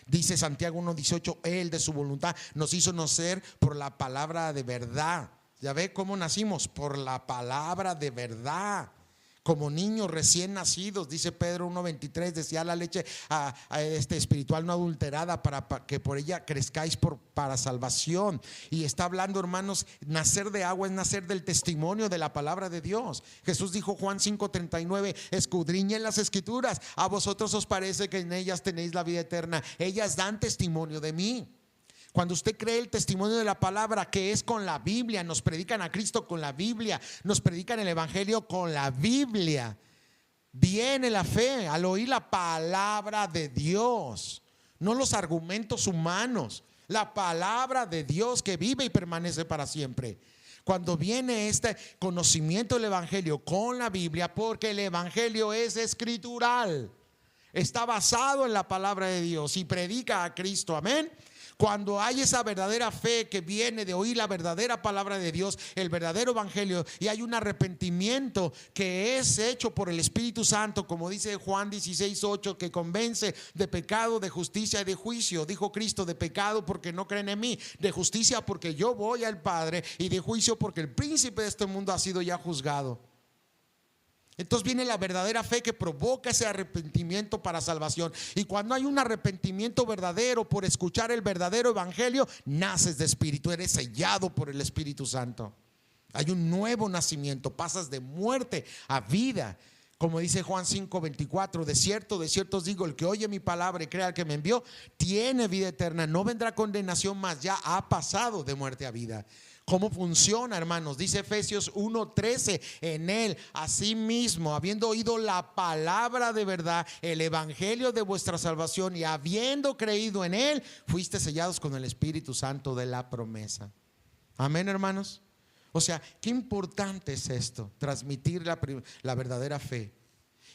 Dice Santiago 1:18: Él de su voluntad nos hizo nacer por la palabra de verdad. ¿Ya ve cómo nacimos? Por la palabra de verdad. como niños recién nacidos, dice Pedro 1:23, decía la leche espiritual no adulterada para que por ella crezcáis para salvación. Y está hablando, hermanos, nacer de agua es nacer del testimonio de la palabra de Dios. Jesús dijo, Juan 5:39, escudriñen las escrituras, a vosotros os parece que en ellas tenéis la vida eterna, ellas dan testimonio de mí. Cuando usted cree el testimonio de la palabra, que es con la Biblia, nos predican a Cristo con la Biblia, nos predican el Evangelio con la Biblia, viene la fe al oír la palabra de Dios, no los argumentos humanos, la palabra de Dios que vive y permanece para siempre. Cuando viene este conocimiento del Evangelio con la Biblia, porque el Evangelio es escritural, está basado en la palabra de Dios y predica a Cristo, amén. Cuando hay esa verdadera fe que viene de oír la verdadera palabra de Dios, el verdadero evangelio, y hay un arrepentimiento que es hecho por el Espíritu Santo, como dice Juan 16:8, que convence de pecado, de justicia y de juicio. Dijo Cristo: de pecado porque no creen en mí, de justicia porque yo voy al Padre, y de juicio porque el príncipe de este mundo ha sido ya juzgado. Entonces viene la verdadera fe que provoca ese arrepentimiento para salvación. Y cuando hay un arrepentimiento verdadero por escuchar el verdadero evangelio, naces de espíritu, eres sellado por el Espíritu Santo. Hay un nuevo nacimiento, pasas de muerte a vida. Como dice Juan 5:24, de cierto os digo, el que oye mi palabra y crea al que me envió, tiene vida eterna, no vendrá condenación, mas ya ha pasado de muerte a vida. ¿Cómo funciona, hermanos? Dice Efesios 1:13, en él, asimismo, habiendo oído la palabra de verdad, el evangelio de vuestra salvación, y habiendo creído en él, fuiste sellados con el Espíritu Santo de la promesa. Amén, hermanos. O sea, qué importante es esto, transmitir la verdadera fe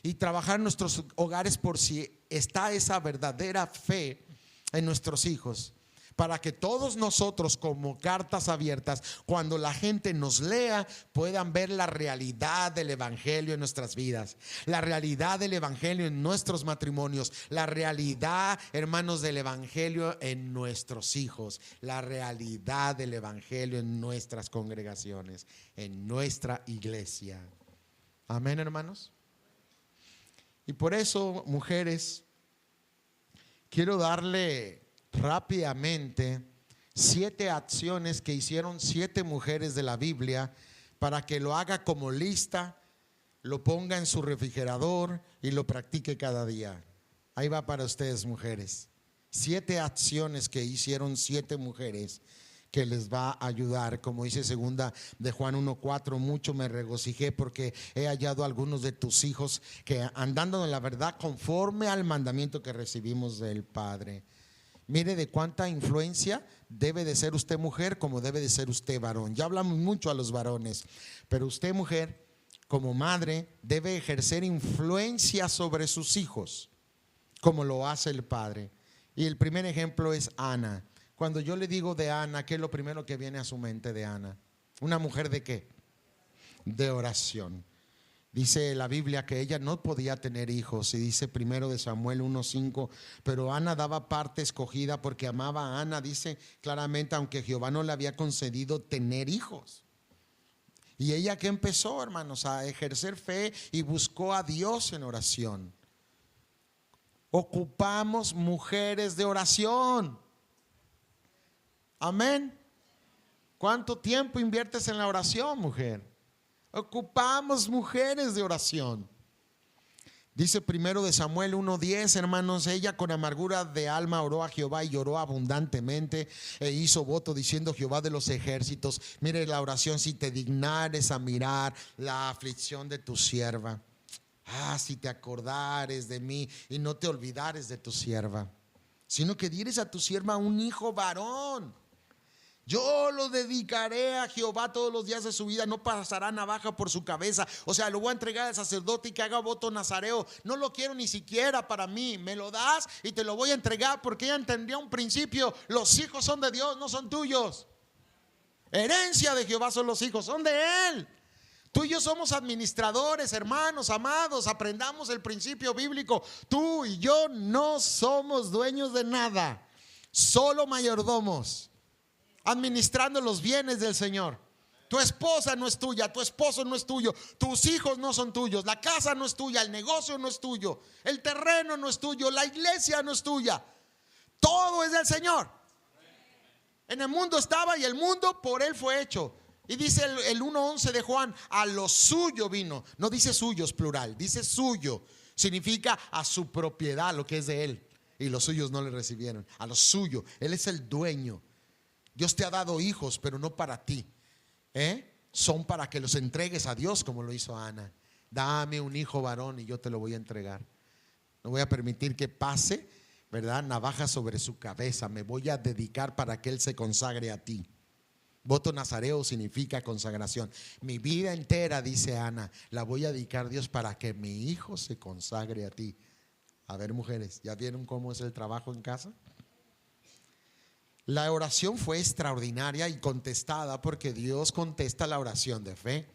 y trabajar en nuestros hogares por si está esa verdadera fe en nuestros hijos, para que todos nosotros, como cartas abiertas, cuando la gente nos lea, puedan ver la realidad del evangelio en nuestras vidas, la realidad del evangelio en nuestros matrimonios, la realidad, hermanos, del evangelio en nuestros hijos, la realidad del evangelio en nuestras congregaciones, en nuestra iglesia. Amén, hermanos. Y por eso, mujeres, quiero darle rápidamente 7 acciones que hicieron 7 mujeres de la Biblia, para que lo haga como lista, lo ponga en su refrigerador y lo practique cada día. Ahí va para ustedes, mujeres. 7 acciones que hicieron 7 mujeres que les va a ayudar. Como dice segunda de Juan 1:4, mucho me regocijé porque he hallado a algunos de tus hijos que andando en la verdad conforme al mandamiento que recibimos del Padre. Mire de cuánta influencia debe de ser usted mujer, como debe de ser usted varón. Ya hablamos mucho a los varones, pero usted mujer, como madre, debe ejercer influencia sobre sus hijos, como lo hace el Padre. Y el primer ejemplo es Ana. Cuando yo le digo de Ana, ¿qué es lo primero que viene a su mente de Ana? ¿Una mujer de qué? De oración. Dice la Biblia que ella no podía tener hijos, y dice primero de Samuel 1:5, pero Ana daba parte escogida porque amaba a Ana, dice claramente, aunque Jehová no le había concedido tener hijos. Y ella que empezó, hermanos, a ejercer fe y buscó a Dios en oración. Ocupamos mujeres de oración. Amén. ¿Cuánto tiempo inviertes en la oración, mujer? Ocupamos mujeres de oración. Dice primero de Samuel 1:10, hermanos, ella con amargura de alma oró a Jehová y lloró abundantemente e hizo voto diciendo: Jehová de los ejércitos, mire la oración, si te dignares a mirar la aflicción de tu sierva. Si te acordares de mí y no te olvidares de tu sierva, sino que dieres a tu sierva un hijo varón. Yo lo dedicaré a Jehová todos los días de su vida, no pasará navaja por su cabeza. O sea, lo voy a entregar al sacerdote y que haga voto nazareo. No lo quiero ni siquiera para mí. Me lo das y te lo voy a entregar, porque ella entendía un principio: los hijos son de Dios, no son tuyos. Herencia de Jehová son los hijos, son de Él. Tú y yo somos administradores, hermanos amados. Aprendamos el principio bíblico. Tú y yo no somos dueños de nada, solo mayordomos, administrando los bienes del Señor. Tu esposa no es tuya, tu esposo no es tuyo, tus hijos no son tuyos, la casa no es tuya, el negocio no es tuyo, el terreno no es tuyo, la iglesia no es tuya. Todo es del Señor. En el mundo estaba y el mundo por Él fue hecho. Y dice el 1:11 de Juan, a lo suyo vino. No dice suyos plural, dice suyo. Significa a su propiedad, lo que es de Él. Y los suyos no le recibieron. A lo suyo, Él es el dueño. Dios te ha dado hijos, pero no para ti. Son para que los entregues a Dios, como lo hizo Ana. Dame un hijo varón y yo te lo voy a entregar. No voy a permitir que pase, ¿verdad?, navaja sobre su cabeza. Me voy a dedicar para que Él se consagre a ti. Voto nazareo significa consagración. Mi vida entera, dice Ana, la voy a dedicar a Dios para que mi hijo se consagre a ti. A ver, mujeres, ¿ya vieron cómo es el trabajo en casa? La oración fue extraordinaria y contestada, porque Dios contesta la oración de fe.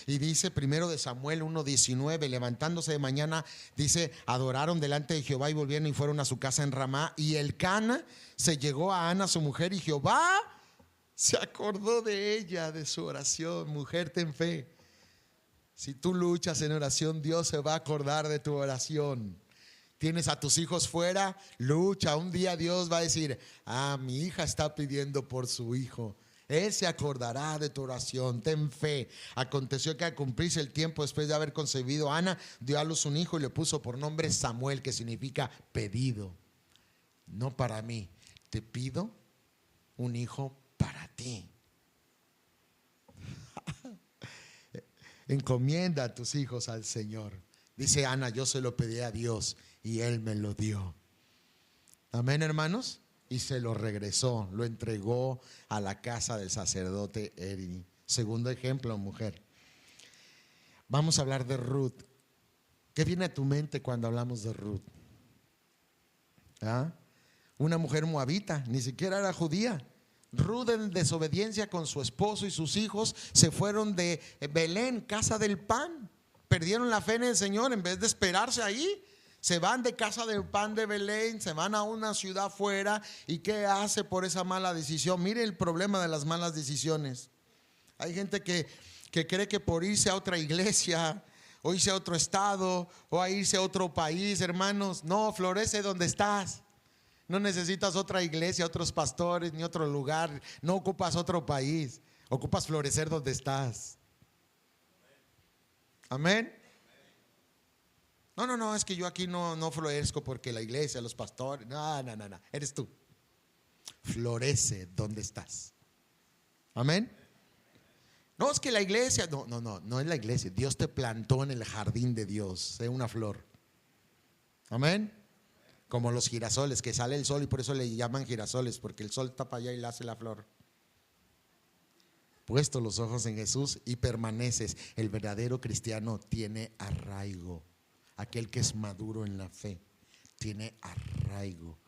Y dice primero de Samuel 1:19, levantándose de mañana, dice, adoraron delante de Jehová y volvieron y fueron a su casa en Ramá. Y Elcana se llegó a Ana su mujer, y Jehová se acordó de ella, de su oración. Mujer, ten fe. Si tú luchas en oración, Dios se va a acordar de tu oración. Tienes a tus hijos fuera, lucha. Un día Dios va a decir, mi hija está pidiendo por su hijo. Él se acordará de tu oración. Ten fe. Aconteció que al cumplirse el tiempo, después de haber concebido, Ana dio a luz un hijo y le puso por nombre Samuel, que significa pedido. No para mí, te pido un hijo para ti. Encomienda a tus hijos al Señor. Dice Ana, yo se lo pedí a Dios y Él me lo dio. Amén, hermanos. Y se lo regresó, lo entregó a la casa del sacerdote Eli. Segundo ejemplo, mujer. Vamos a hablar de Ruth. ¿Qué viene a tu mente cuando hablamos de Ruth? Una mujer moabita, ni siquiera era judía. Ruth, en desobediencia con su esposo y sus hijos, se fueron de Belén, casa del pan. Perdieron la fe en el Señor. En vez de esperarse ahí, se van de casa del pan de Belén, se van a una ciudad fuera. ¿Y qué hace por esa mala decisión? Mire el problema de las malas decisiones. Hay gente que cree que por irse a otra iglesia, o irse a otro estado, o a irse a otro país, hermanos, no, florece donde estás. No necesitas otra iglesia, otros pastores, ni otro lugar. No ocupas otro país. Ocupas florecer donde estás. Amén. No, es que yo aquí no florezco porque la iglesia, los pastores. No. Eres tú. Florece donde estás. Amén. No, es que la iglesia. No es la iglesia. Dios te plantó en el jardín de Dios. Sé una flor. Amén. Como los girasoles, que sale el sol y por eso le llaman girasoles, porque el sol tapa allá y le hace la flor. Puesto los ojos en Jesús y permaneces. El verdadero cristiano tiene arraigo. Aquel que es maduro en la fe tiene arraigo.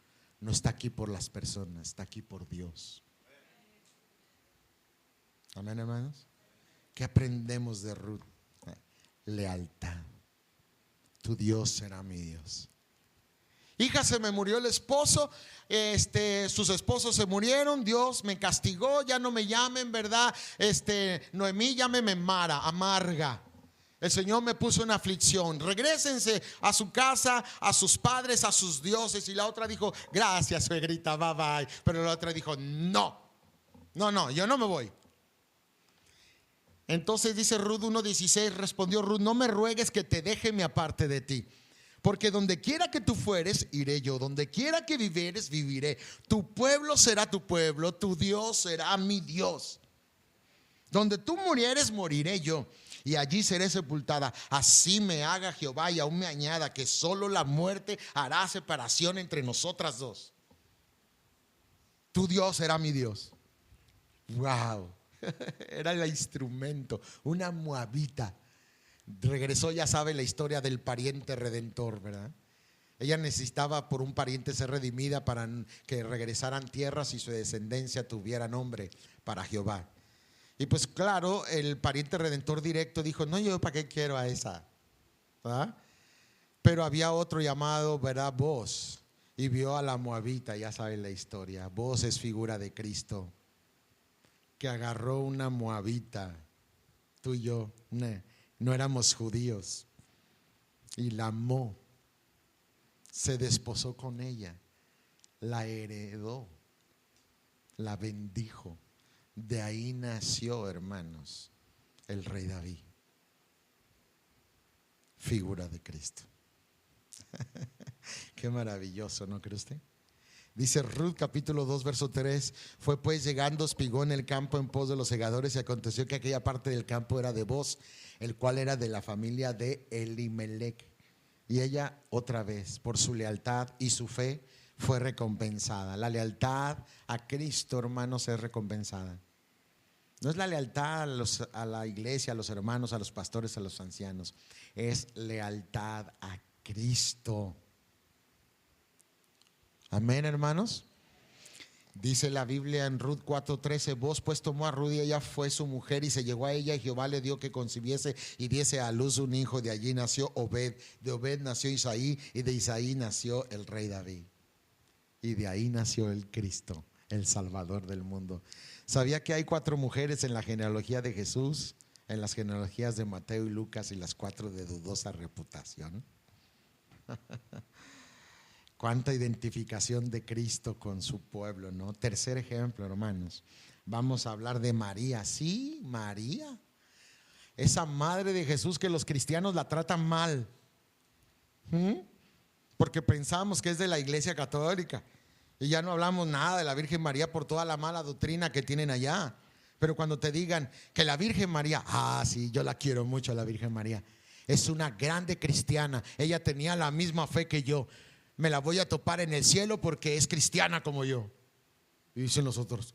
No está aquí por las personas, está aquí por Dios. Amén, hermanos. ¿Qué aprendemos de Ruth? Lealtad. Tu Dios será mi Dios. Hija, se me murió el esposo, sus esposos se murieron, Dios me castigó, ya no me llamen, ¿verdad? Noemí, llámeme Mara, amarga. El Señor me puso en aflicción. Regrésense a su casa, a sus padres, a sus dioses. Y la otra dijo, gracias, suegrita, bye bye. Pero la otra dijo, no, yo no me voy. Entonces dice Ruth 1:16, respondió Ruth, no me ruegues que te deje me aparte de ti. Porque donde quiera que tú fueres, iré yo. Donde quiera que vivieres, viviré. Tu pueblo será tu pueblo, tu Dios será mi Dios. Donde tú murieres, moriré yo, y allí seré sepultada. Así me haga Jehová y aún me añada, que solo la muerte hará separación entre nosotras dos. Tu Dios será mi Dios. Wow. Era el instrumento, una moabita. Regresó, ya sabe la historia del pariente redentor, ¿verdad? Ella necesitaba por un pariente ser redimida para que regresaran tierras y su descendencia tuviera nombre para Jehová. Y pues claro, el pariente redentor directo dijo, no, yo para qué quiero a esa, ¿verdad? Pero había otro llamado, ¿verdad? Boz, y vio a la moabita, ya saben la historia. Boz es figura de Cristo. que agarró una moabita, tú y yo, no éramos judíos, y la amó, se desposó con ella, la heredó, la bendijo. De ahí nació, hermanos, el rey David, figura de Cristo. Qué maravilloso, ¿no cree usted? Dice Ruth capítulo 2 verso 3: fue pues llegando, espigó en el campo en pos de los segadores, y aconteció que aquella parte del campo era de Booz, el cual era de la familia de Elimelech. Y ella otra vez, por su lealtad y su fe, fue recompensada. La lealtad a Cristo, hermanos, es recompensada. No es la lealtad a la iglesia, a los hermanos, a los pastores, a los ancianos. Es lealtad a Cristo. Amén, hermanos. Dice la Biblia en Ruth 4:13: Vos pues tomó a Ruth y ella fue su mujer, y se llegó a ella, y Jehová le dio que concibiese y diese a luz un hijo. De allí nació Obed, de Obed nació Isaí, y de Isaí nació el rey David. Y de ahí nació el Cristo, el Salvador del mundo. ¿Sabía que hay 4 mujeres en la genealogía de Jesús? En las genealogías de Mateo y Lucas, y las 4 de dudosa reputación. Cuánta identificación de Cristo con su pueblo, ¿no? Tercer ejemplo, hermanos. Vamos a hablar de María. Sí, María, esa madre de Jesús que los cristianos la tratan mal, porque pensamos que es de la iglesia católica, y ya no hablamos nada de la Virgen María por toda la mala doctrina que tienen allá. Pero cuando te digan que la Virgen María, sí, yo la quiero mucho a la Virgen María, es una grande cristiana, ella tenía la misma fe que yo, me la voy a topar en el cielo porque es cristiana como yo. Y dicen los otros: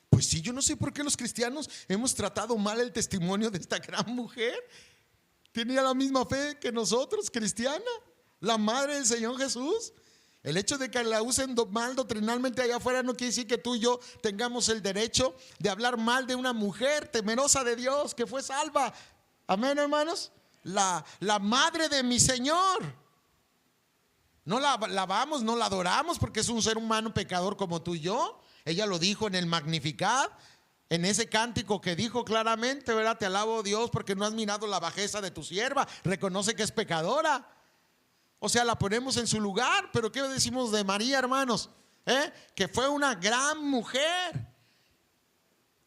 pues sí, yo no sé por qué los cristianos hemos tratado mal el testimonio de esta gran mujer. Tenía la misma fe que nosotros, cristiana, la madre del Señor Jesús. El hecho de que la usen mal doctrinalmente allá afuera no quiere decir que tú y yo tengamos el derecho de hablar mal de una mujer temerosa de Dios que fue salva. Amén, hermanos. La madre de mi Señor. No la alabamos, no la adoramos porque es un ser humano pecador como tú y yo. Ella lo dijo en el Magnificat, en ese cántico que dijo claramente, ¿verdad? Te alabo, Dios, porque no has mirado la bajeza de tu sierva. Reconoce que es pecadora. O sea, la ponemos en su lugar. Pero ¿qué decimos de María, hermanos? Que fue una gran mujer,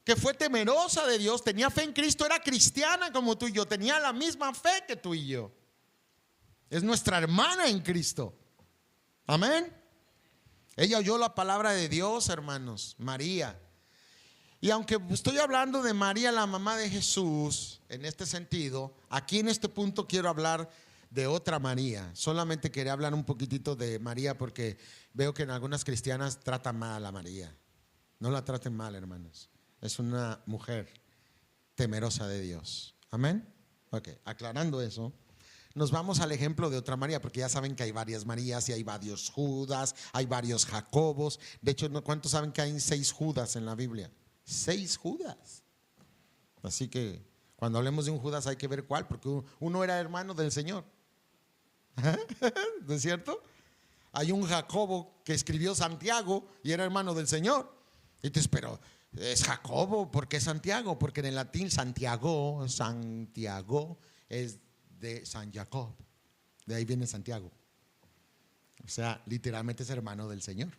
que fue temerosa de Dios, tenía fe en Cristo, era cristiana como tú y yo, tenía la misma fe que tú y yo. Es nuestra hermana en Cristo. Amén. Ella oyó la palabra de Dios, hermanos, María. Y aunque estoy hablando de María, la mamá de Jesús, en este sentido, aquí en este punto quiero hablar de otra María. Solamente quería hablar un poquitito de María porque veo que en algunas cristianas tratan mal a María. No la traten mal, hermanos. Es una mujer temerosa de Dios. Amén. Ok, aclarando eso, nos vamos al ejemplo de otra María, porque ya saben que hay varias Marías y hay varios Judas, hay varios Jacobos. De hecho, ¿cuántos saben que hay 6 Judas en la Biblia? 6 Judas. Así que cuando hablemos de un Judas hay que ver cuál, porque uno era hermano del Señor. ¿No es cierto? Hay un Jacobo que escribió Santiago y era hermano del Señor. Y entonces, pero es Jacobo, ¿por qué Santiago? Porque en el latín Santiago es de San Jacob. De ahí viene Santiago. O sea, literalmente es hermano del Señor.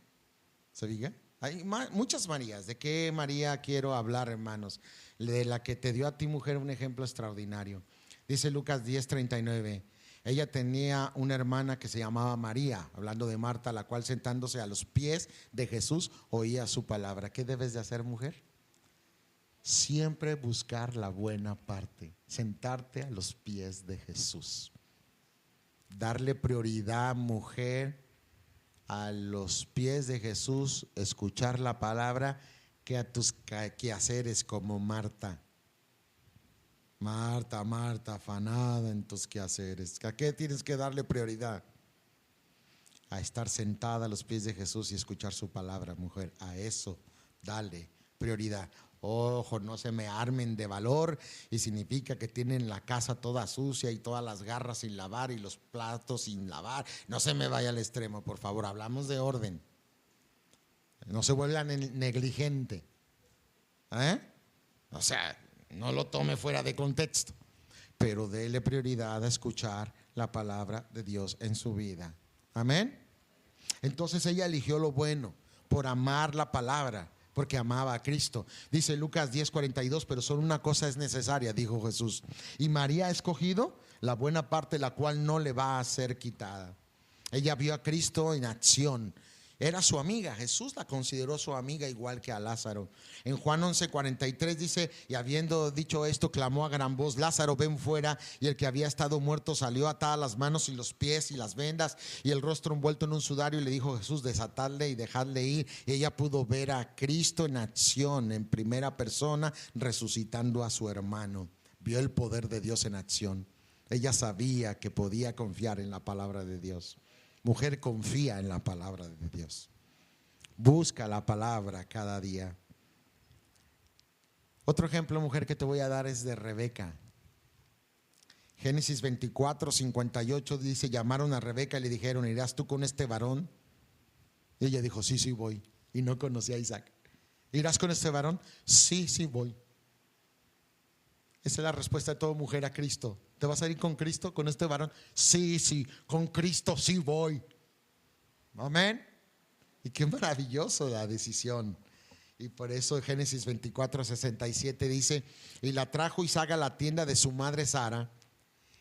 ¿Se fija? Hay muchas Marías. ¿De qué María quiero hablar, hermanos? De la que te dio a ti, mujer, un ejemplo extraordinario. Dice Lucas 10:39. Ella tenía una hermana que se llamaba María, hablando de Marta, la cual sentándose a los pies de Jesús oía su palabra. ¿Qué debes de hacer, mujer? Siempre buscar la buena parte, sentarte a los pies de Jesús. Darle prioridad, mujer, a los pies de Jesús, escuchar la palabra, que a tus quehaceres como Marta. Marta, afanada en tus quehaceres. ¿A qué tienes que darle prioridad? A estar sentada a los pies de Jesús y escuchar su palabra, mujer. A eso dale prioridad. Ojo, no se me armen de valor y significa que tienen la casa toda sucia y todas las garras sin lavar y los platos sin lavar. No se me vaya al extremo, por favor. Hablamos de orden. No se vuelva negligente. O sea, no lo tome fuera de contexto, pero déle prioridad a escuchar la palabra de Dios en su vida. Amén. Entonces ella eligió lo bueno por amar la palabra, porque amaba a Cristo. Dice Lucas 10:42, pero solo una cosa es necesaria, dijo Jesús, y María ha escogido la buena parte, la cual no le va a ser quitada. Ella vio a Cristo en acción. Era su amiga, Jesús la consideró su amiga igual que a Lázaro. En Juan 11:43 dice, y habiendo dicho esto, clamó a gran voz, Lázaro, ven fuera. Y el que había estado muerto salió, atadas las manos y los pies y las vendas y el rostro envuelto en un sudario, y le dijo Jesús, desatadle y dejadle ir. Y ella pudo ver a Cristo en acción, en primera persona, resucitando a su hermano. Vio el poder de Dios en acción. Ella sabía que podía confiar en la palabra de Dios. Mujer, confía en la palabra de Dios. Busca la palabra cada día. Otro ejemplo, mujer, que te voy a dar es de Rebeca. Génesis 24:58 dice, llamaron a Rebeca y le dijeron, ¿irás tú con este varón? Y ella dijo, sí, sí voy. Y no conocía a Isaac. ¿Irás con este varón? Sí, sí voy. Esa es la respuesta de toda mujer a Cristo. ¿Te vas a ir con Cristo, con este varón? Sí, sí, con Cristo sí voy. Amén. Y qué maravilloso la decisión. Y por eso en Génesis 24:67 dice, y la trajo Isaac a la tienda de su madre Sara.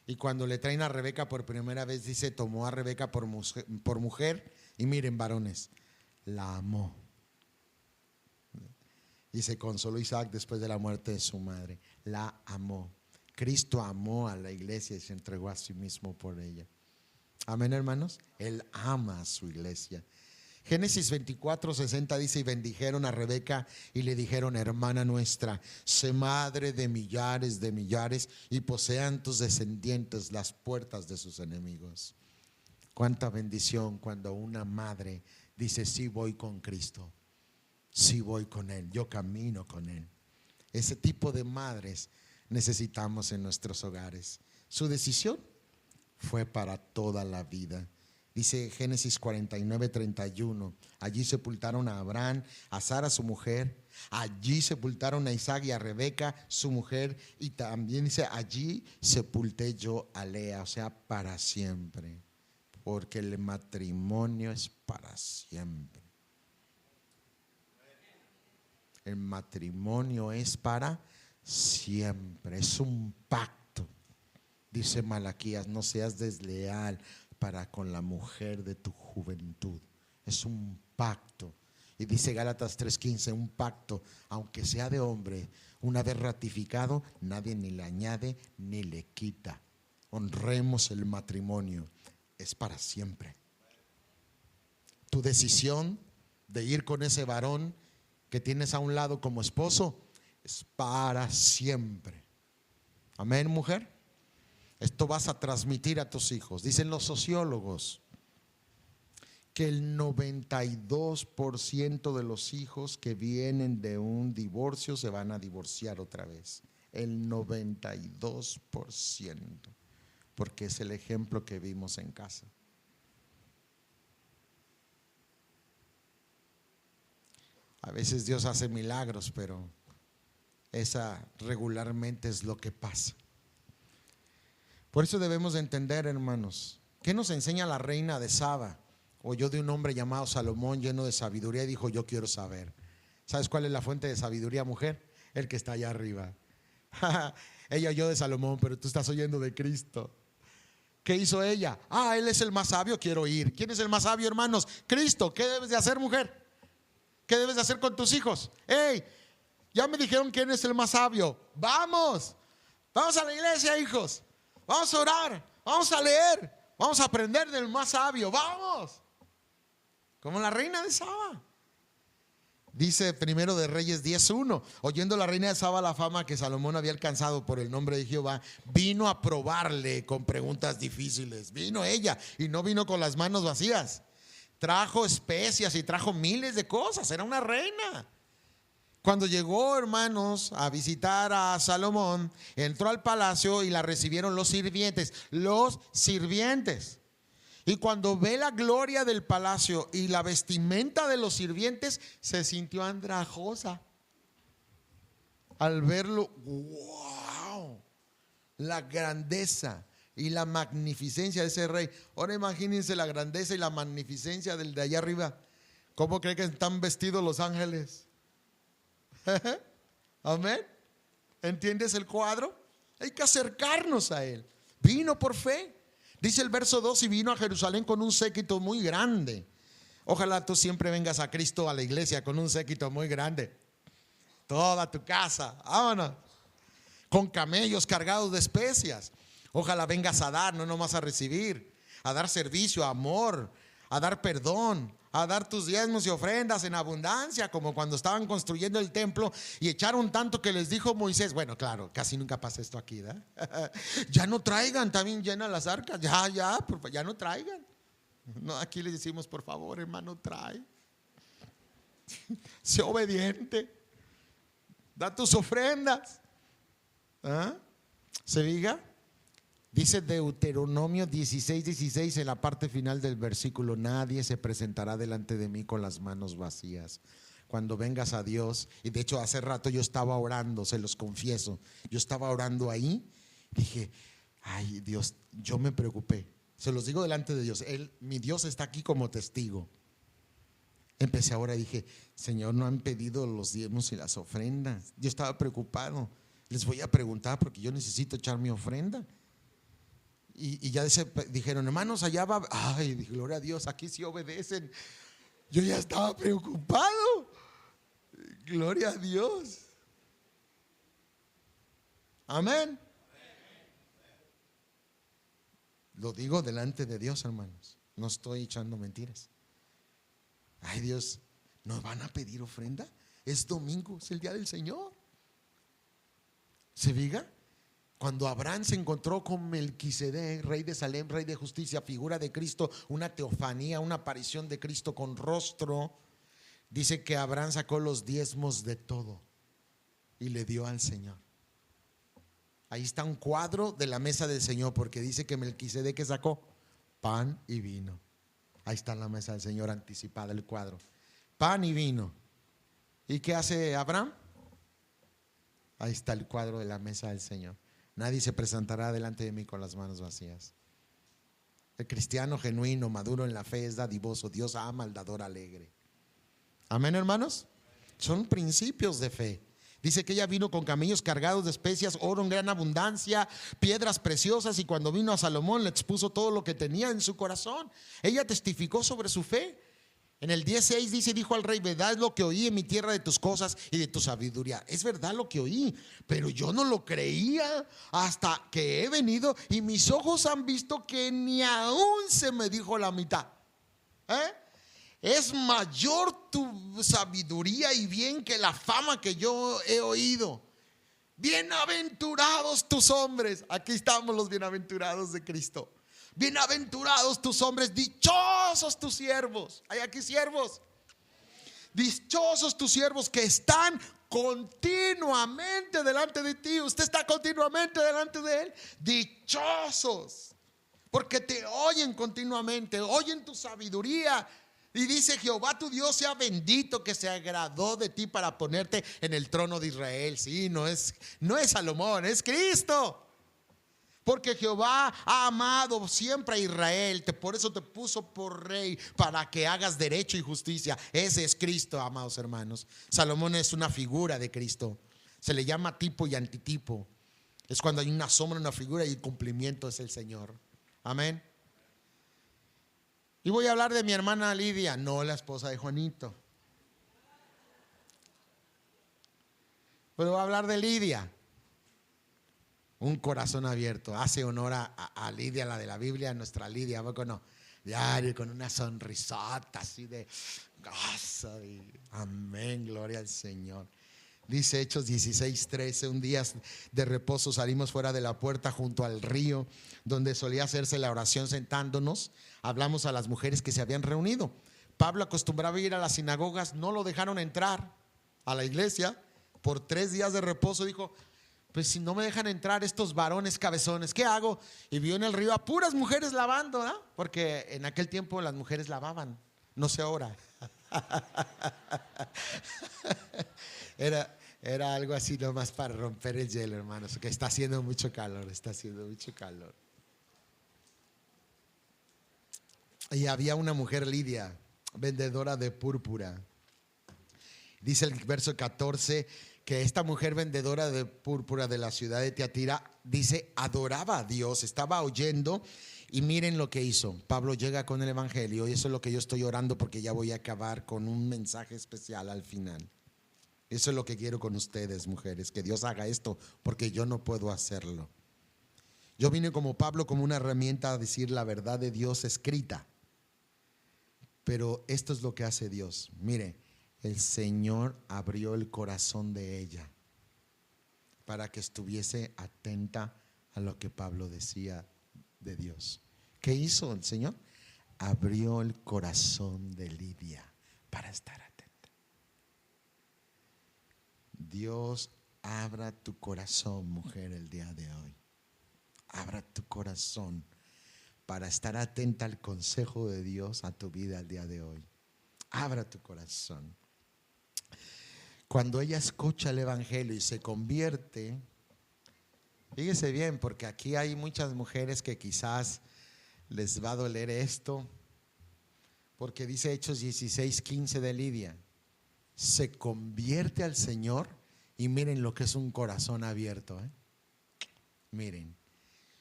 Y cuando le traen a Rebeca por primera vez, dice, tomó a Rebeca por mujer. Y miren, varones, la amó. Y se consoló Isaac después de la muerte de su madre. La amó. Cristo amó a la iglesia y se entregó a sí mismo por ella. Amén, hermanos. Él ama a su iglesia. Génesis 24:60 dice, y bendijeron a Rebeca y le dijeron, hermana nuestra, sé madre de millares y posean tus descendientes las puertas de sus enemigos. Cuánta bendición cuando una madre dice, sí voy con Cristo. Sí voy con Él, yo camino con Él. Ese tipo de madres necesitamos en nuestros hogares. Su decisión fue para toda la vida. Dice Génesis 49:31, allí sepultaron a Abraham, a Sara su mujer, allí sepultaron a Isaac y a Rebeca su mujer, y también dice, allí sepulté yo a Lea, o sea, para siempre, porque el matrimonio es para siempre. El matrimonio es para siempre, es un pacto. Dice Malaquías, no seas desleal para con la mujer de tu juventud. Es un pacto. Y dice Gálatas 3:15, un pacto, aunque sea de hombre, una vez ratificado, nadie ni le añade ni le quita. Honremos el matrimonio, es para siempre. Tu decisión de ir con ese varón que tienes a un lado como esposo es para siempre. Amén, mujer. Esto vas a transmitir a tus hijos. Dicen los sociólogos que el 92% de los hijos que vienen de un divorcio se van a divorciar otra vez. El 92%, porque es el ejemplo que vimos en casa. A veces Dios hace milagros, pero esa regularmente es lo que pasa. Por eso debemos de entender, hermanos, ¿qué nos enseña la reina de Saba? Oyó de un hombre llamado Salomón lleno de sabiduría y dijo, yo quiero saber. ¿Sabes cuál es la fuente de sabiduría, mujer? El que está allá arriba. Ella oyó de Salomón, pero tú estás oyendo de Cristo. ¿Qué hizo ella? Él es el más sabio, quiero ir. ¿Quién es el más sabio, hermanos? Cristo. ¿Qué debes de hacer, mujer? ¿Qué debes de hacer con tus hijos? ¡Hey! Ya me dijeron quién es el más sabio. Vamos a la iglesia, hijos. Vamos a orar, vamos a leer, vamos a aprender del más sabio. Vamos. Como la reina de Saba. Dice Primero de Reyes 10:1, oyendo la reina de Saba la fama que Salomón había alcanzado por el nombre de Jehová, vino a probarle con preguntas difíciles. Vino ella y no vino con las manos vacías. Trajo especias y trajo miles de cosas. Era una reina. Cuando llegó, hermanos, a visitar a Salomón, entró al palacio y la recibieron los sirvientes. Los sirvientes. Y cuando ve la gloria del palacio y la vestimenta de los sirvientes, se sintió andrajosa. Al verlo, wow, la grandeza y la magnificencia de ese rey. Ahora imagínense la grandeza y la magnificencia del de allá arriba. ¿Cómo creen que están vestidos los ángeles? Amén. ¿Entiendes el cuadro? Hay que acercarnos a él. Vino por fe. Dice el verso 2: y vino a Jerusalén con un séquito muy grande. Ojalá tú siempre vengas a Cristo, a la iglesia, con un séquito muy grande. Toda tu casa, vámonos. Con camellos cargados de especias. Ojalá vengas a dar, no nomás a recibir. A dar servicio, amor, a dar perdón, a dar tus diezmos y ofrendas en abundancia, como cuando estaban construyendo el templo y echaron tanto que les dijo Moisés. Bueno, claro, casi nunca pasa esto aquí, ¿verdad? Ya no traigan, también llenas las arcas. Ya no traigan. No, aquí les decimos, por favor, hermano, trae. Sé obediente. Da tus ofrendas. ¿Ah? ¿Se diga? Dice Deuteronomio 16:16 en la parte final del versículo: nadie se presentará delante de mí con las manos vacías. Cuando vengas a Dios, y de hecho hace rato yo estaba orando, se los confieso, yo estaba orando ahí, dije, ay Dios, yo me preocupé, se los digo delante de Dios, mi Dios está aquí como testigo. Empecé ahora, dije, Señor, no han pedido los diezmos y las ofrendas. Yo estaba preocupado, les voy a preguntar porque yo necesito echar mi ofrenda. Y ya dijeron, hermanos, allá va. Ay, gloria a Dios, aquí sí obedecen. Yo ya estaba preocupado. Gloria a Dios. Amén. Lo digo delante de Dios, hermanos. No estoy echando mentiras. Ay, Dios, ¿nos van a pedir ofrenda? Es domingo, es el día del Señor. ¿Se diga? Cuando Abraham se encontró con Melquisedec, rey de Salem, rey de justicia, figura de Cristo, una teofanía, una aparición de Cristo con rostro, dice que Abraham sacó los diezmos de todo y le dio al Señor. Ahí está un cuadro de la mesa del Señor, porque dice que Melquisedec, ¿qué sacó? Pan y vino. Ahí está la mesa del Señor anticipada, el cuadro. Pan y vino. ¿Y qué hace Abraham? Ahí está el cuadro de la mesa del Señor. Nadie se presentará delante de mí con las manos vacías. El cristiano genuino, maduro en la fe, es dadivoso. Dios ama al dador alegre. Amén, hermanos. Son principios de fe. Dice que ella vino con camellos cargados de especias, oro en gran abundancia, piedras preciosas, y cuando vino a Salomón le expuso todo lo que tenía en su corazón. Ella testificó sobre su fe. En el 10:6 dice, dijo al rey, verdad es lo que oí en mi tierra de tus cosas y de tu sabiduría. Es verdad lo que oí, pero yo no lo creía hasta que he venido y mis ojos han visto que ni aún se me dijo la mitad. Es mayor tu sabiduría y bien que la fama que yo he oído. Bienaventurados tus hombres. Aquí estamos los bienaventurados de Cristo. Bienaventurados tus hombres, dichosos tus siervos. Hay aquí siervos. Dichosos tus siervos que están continuamente delante de ti. Usted está continuamente delante de él. Dichosos, porque te oyen continuamente, oyen tu sabiduría. Y dice, Jehová tu Dios sea bendito, que se agradó de ti para ponerte en el trono de Israel. Sí, no es Salomón, es Cristo. Porque Jehová ha amado siempre a Israel, por eso te puso por rey, para que hagas derecho y justicia. Ese es Cristo, amados hermanos. Salomón es una figura de Cristo. Se le llama tipo y antitipo. Es cuando hay una sombra, una figura, y el cumplimiento es el Señor. Amén. Y voy a hablar de mi hermana Lidia, no la esposa de Juanito, pero voy a hablar de Lidia. Un corazón abierto, hace honor a Lidia, la de la Biblia, nuestra Lidia, ¿poco no? Diario, con una sonrisota así de gozo. Amén, gloria al Señor. Dice Hechos 16:13, un día de reposo salimos fuera de la puerta junto al río, donde solía hacerse la oración sentándonos. Hablamos a las mujeres que se habían reunido. Pablo acostumbraba ir a las sinagogas, no lo dejaron entrar a la iglesia por 3 días de reposo. Dijo, Pues si no me dejan entrar estos varones cabezones, ¿qué hago? Y vio en el río a puras mujeres lavando, ¿no? Porque en aquel tiempo las mujeres lavaban, no sé ahora. Era algo así nomás para romper el hielo, hermanos, que está haciendo mucho calor, está haciendo mucho calor. Y había una mujer Lidia, vendedora de púrpura. Dice el verso 14 que esta mujer vendedora de púrpura de la ciudad de Tiatira, dice, adoraba a Dios, estaba oyendo. Y miren lo que hizo. Pablo llega con el evangelio, y eso es lo que yo estoy orando, porque ya voy a acabar con un mensaje especial al final. Eso es lo que quiero con ustedes, mujeres, que Dios haga esto, porque yo no puedo hacerlo. Yo vine como Pablo, como una herramienta a decir la verdad de Dios escrita. Pero esto es lo que hace Dios. Mire, el Señor abrió el corazón de ella para que estuviese atenta a lo que Pablo decía de Dios. ¿Qué hizo el Señor? Abrió el corazón de Lidia para estar atenta. Dios abra tu corazón, mujer, el día de hoy. Abra tu corazón para estar atenta al consejo de Dios a tu vida el día de hoy. Abra tu corazón. Cuando ella escucha el evangelio y se convierte, fíjese bien, porque aquí hay muchas mujeres que quizás les va a doler esto, porque dice Hechos 16:15 de Lidia, se convierte al Señor. Y miren lo que es un corazón abierto, miren,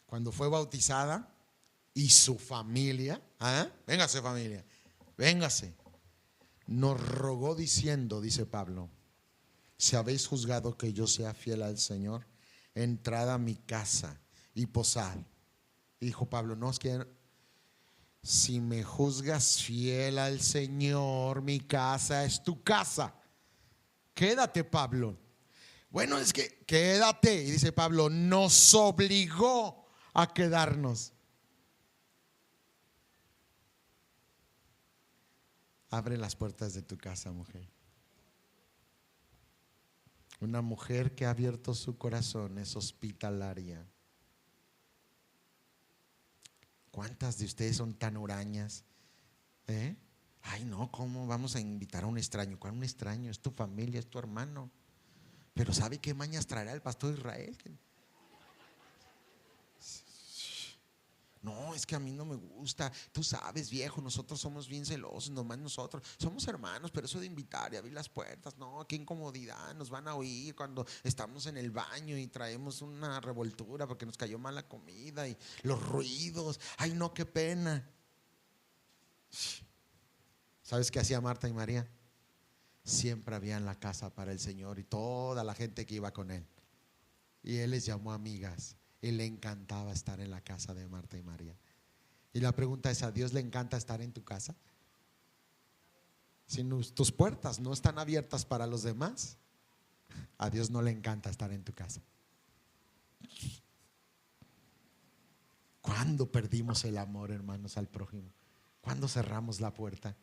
cuando fue bautizada y su familia, véngase familia, véngase, nos rogó diciendo, dice Pablo, si habéis juzgado que yo sea fiel al Señor, entrad a mi casa y posad. Dijo Pablo, no, es que si me juzgas fiel al Señor, mi casa es tu casa. Quédate, Pablo. Bueno, es que quédate. Y dice Pablo, nos obligó a quedarnos. Abre las puertas de tu casa, mujer. Una mujer que ha abierto su corazón es hospitalaria. ¿Cuántas de ustedes son tan hurañas? Ay, no, ¿cómo vamos a invitar a un extraño? ¿Cuál un extraño? Es tu familia, es tu hermano. Pero ¿sabe qué mañas traerá el pastor Israel? No, es que a mí no me gusta. Tú sabes, viejo, nosotros somos bien celosos, nomás nosotros. Somos hermanos, pero eso de invitar y abrir las puertas, no, qué incomodidad. Nos van a oír cuando estamos en el baño y traemos una revoltura porque nos cayó mal la comida y los ruidos. Ay, no, qué pena. ¿Sabes qué hacía Marta y María? Siempre había en la casa para el Señor y toda la gente que iba con él. Y él les llamó amigas. Y le encantaba estar en la casa de Marta y María. Y la pregunta es, ¿a Dios le encanta estar en tu casa? Si tus puertas no están abiertas para los demás, a Dios no le encanta estar en tu casa. ¿Cuándo perdimos el amor, hermanos, al prójimo? ¿Cuándo cerramos la puerta?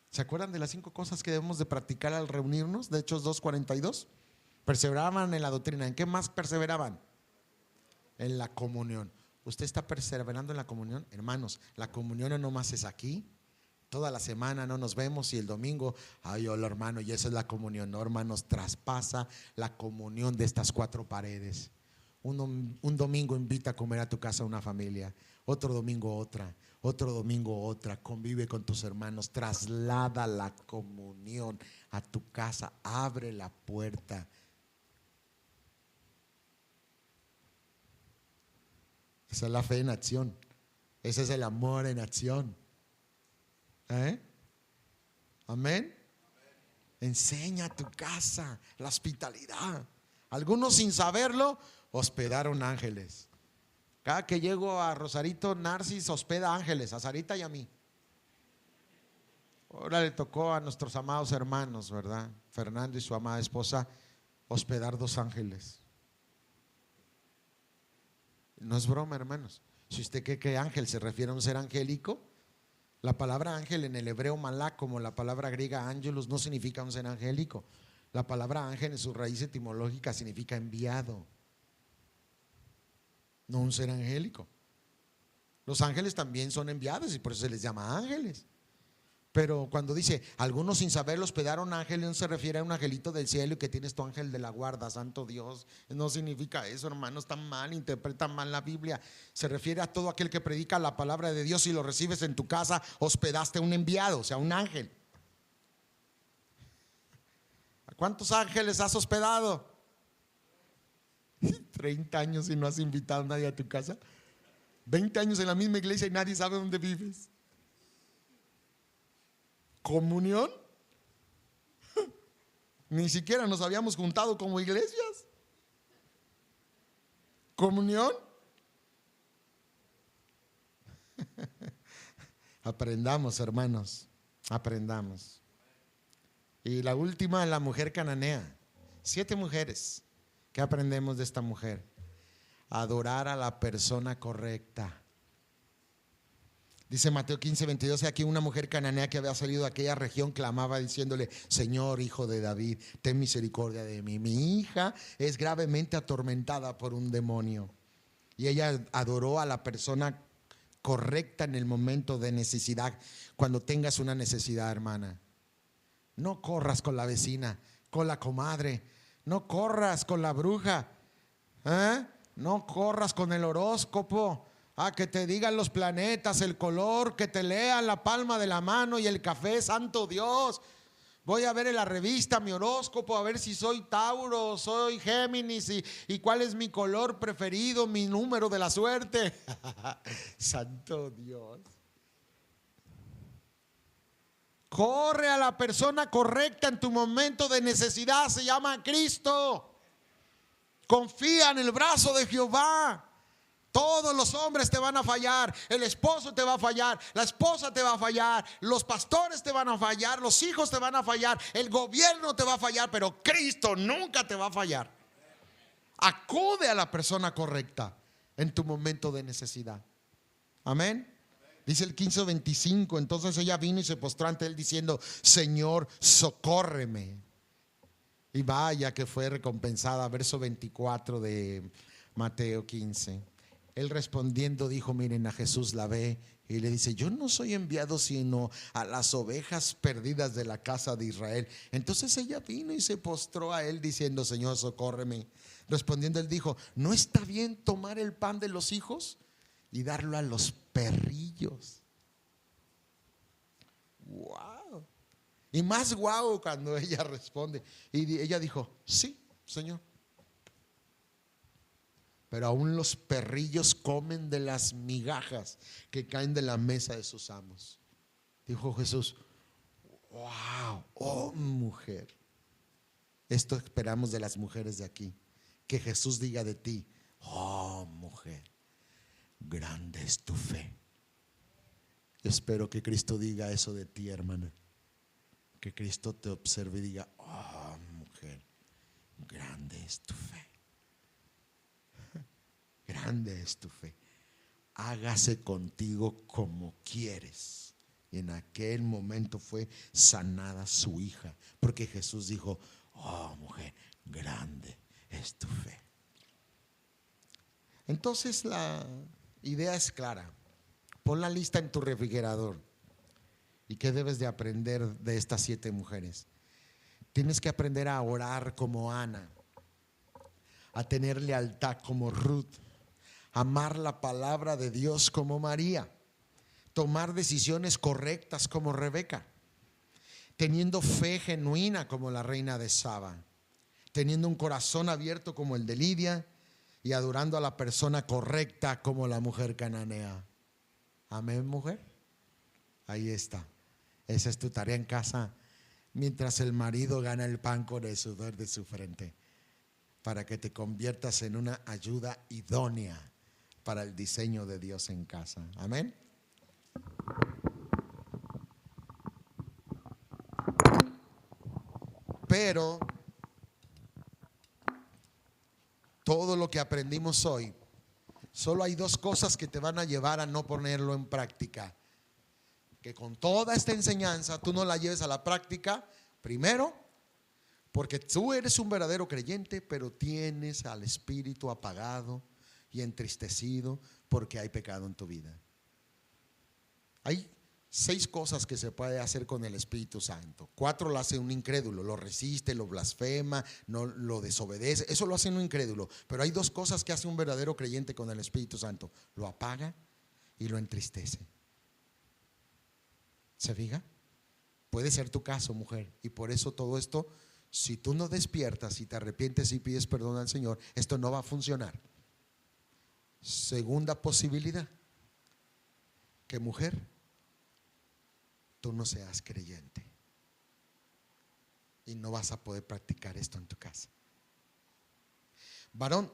¿Se acuerdan de las 5 cosas que debemos de practicar al reunirnos? De Hechos 2:42. Perseveraban en la doctrina. ¿En qué más perseveraban? En la comunión. ¿Usted está perseverando en la comunión? Hermanos, la comunión no nomás es aquí. Toda la semana no nos vemos y el domingo, ay, hola hermano, y esa es la comunión. No, hermanos, traspasa la comunión de estas 4 paredes. Un domingo invita a comer a tu casa a una familia, otro domingo otra, otro domingo otra. Convive con tus hermanos, traslada la comunión a tu casa, abre la puerta. Esa es la fe en acción. Ese es el amor en acción. Amén. Enseña a tu casa la hospitalidad. Algunos sin saberlo hospedaron ángeles. Cada que llego a Rosarito, Narcis hospeda ángeles, a Sarita y a mí. Ahora le tocó a nuestros amados hermanos, ¿verdad? Fernando y su amada esposa hospedar 2 ángeles. No es broma, hermanos. Si usted cree que ángel se refiere a un ser angélico, la palabra ángel en el hebreo malak, como la palabra griega angelos, no significa un ser angélico. La palabra ángel en su raíz etimológica significa enviado. no un ser angélico. Los ángeles también son enviados y por eso se les llama ángeles. Pero cuando dice, algunos sin saberlo hospedaron ángeles, no se refiere a un angelito del cielo y que tienes tu ángel de la guarda, santo Dios. No significa eso, hermanos, tan mal, interpretan mal la Biblia. Se refiere a todo aquel que predica la palabra de Dios y lo recibes en tu casa, hospedaste a un enviado, o sea, un ángel. ¿A cuántos ángeles has hospedado? 30 años y no has invitado a nadie a tu casa. 20 años en la misma iglesia y nadie sabe dónde vives. ¿Comunión? Ni siquiera nos habíamos juntado como iglesias. ¿Comunión? Aprendamos, hermanos, aprendamos. Y la última, la mujer cananea. 7 mujeres. ¿Qué aprendemos de esta mujer? Adorar a la persona correcta. Dice Mateo 15:22, aquí una mujer cananea que había salido de aquella región clamaba diciéndole: Señor, hijo de David, ten misericordia de mí. Mi hija es gravemente atormentada por un demonio. Y ella adoró a la persona correcta en el momento de necesidad. Cuando tengas una necesidad, hermana, no corras con la vecina, con la comadre, no corras con la bruja, no corras con el horóscopo. Que te digan los planetas, el color, que te lean la palma de la mano y el café, santo Dios. Voy a ver en la revista mi horóscopo, a ver si soy Tauro, soy Géminis y cuál es mi color preferido, mi número de la suerte. Santo Dios. Corre a la persona correcta en tu momento de necesidad, se llama Cristo. Confía en el brazo de Jehová. Todos los hombres te van a fallar, el esposo te va a fallar, la esposa te va a fallar, los pastores te van a fallar, los hijos te van a fallar, el gobierno te va a fallar, pero Cristo nunca te va a fallar. Acude a la persona correcta en tu momento de necesidad. Amén. Dice el 15:25, entonces ella vino y se postró ante él diciendo: Señor, socórreme. Y vaya que fue recompensada. Verso 24 de Mateo 15. Él respondiendo dijo: miren, a Jesús la ve y le dice: yo no soy enviado sino a las ovejas perdidas de la casa de Israel. Entonces ella vino y se postró a él diciendo: Señor, socórreme. Respondiendo él dijo: ¿no está bien tomar el pan de los hijos y darlo a los perrillos? Wow. Y más guau cuando ella responde. Y ella dijo: sí, Señor. Pero aún los perrillos comen de las migajas que caen de la mesa de sus amos. Dijo Jesús: wow, oh mujer. Esto esperamos de las mujeres de aquí. Que Jesús diga de ti: oh mujer, grande es tu fe. Espero que Cristo diga eso de ti, hermana. Que Cristo te observe y diga: oh mujer, grande es tu fe. Grande es tu fe. Hágase contigo como quieres. Y en aquel momento fue sanada su hija, porque Jesús dijo: oh mujer, grande es tu fe. Entonces la idea es clara. Pon la lista en tu refrigerador. ¿Y qué debes de aprender de estas 7 mujeres? Tienes que aprender a orar como Ana, a tener lealtad como Ruth, amar la palabra de Dios como María, tomar decisiones correctas como Rebeca, teniendo fe genuina como la reina de Saba, teniendo un corazón abierto como el de Lidia y adorando a la persona correcta como la mujer cananea. Amén, mujer. Ahí está. Esa es tu tarea en casa, mientras el marido gana el pan con el sudor de su frente, para que te conviertas en una ayuda idónea para el diseño de Dios en casa. Amén. Pero todo lo que aprendimos hoy, solo hay 2 cosas que te van a llevar a no ponerlo en práctica. Que con toda esta enseñanza tú no la lleves a la práctica. Primero, porque tú eres un verdadero creyente, pero tienes al espíritu apagado y entristecido porque hay pecado en tu vida. Hay 6 cosas que se puede hacer con el Espíritu Santo. 4 lo hace un incrédulo, lo resiste, lo blasfema, no lo desobedece. Eso lo hace un incrédulo. Pero hay 2 cosas que hace un verdadero creyente con el Espíritu Santo: lo apaga y lo entristece. ¿Se fija? Puede ser tu caso, mujer, y por eso todo esto, si tú no despiertas y te arrepientes y pides perdón al Señor, esto no va a funcionar. Segunda posibilidad, que mujer, tú no seas creyente y no vas a poder practicar esto en tu casa. Varón,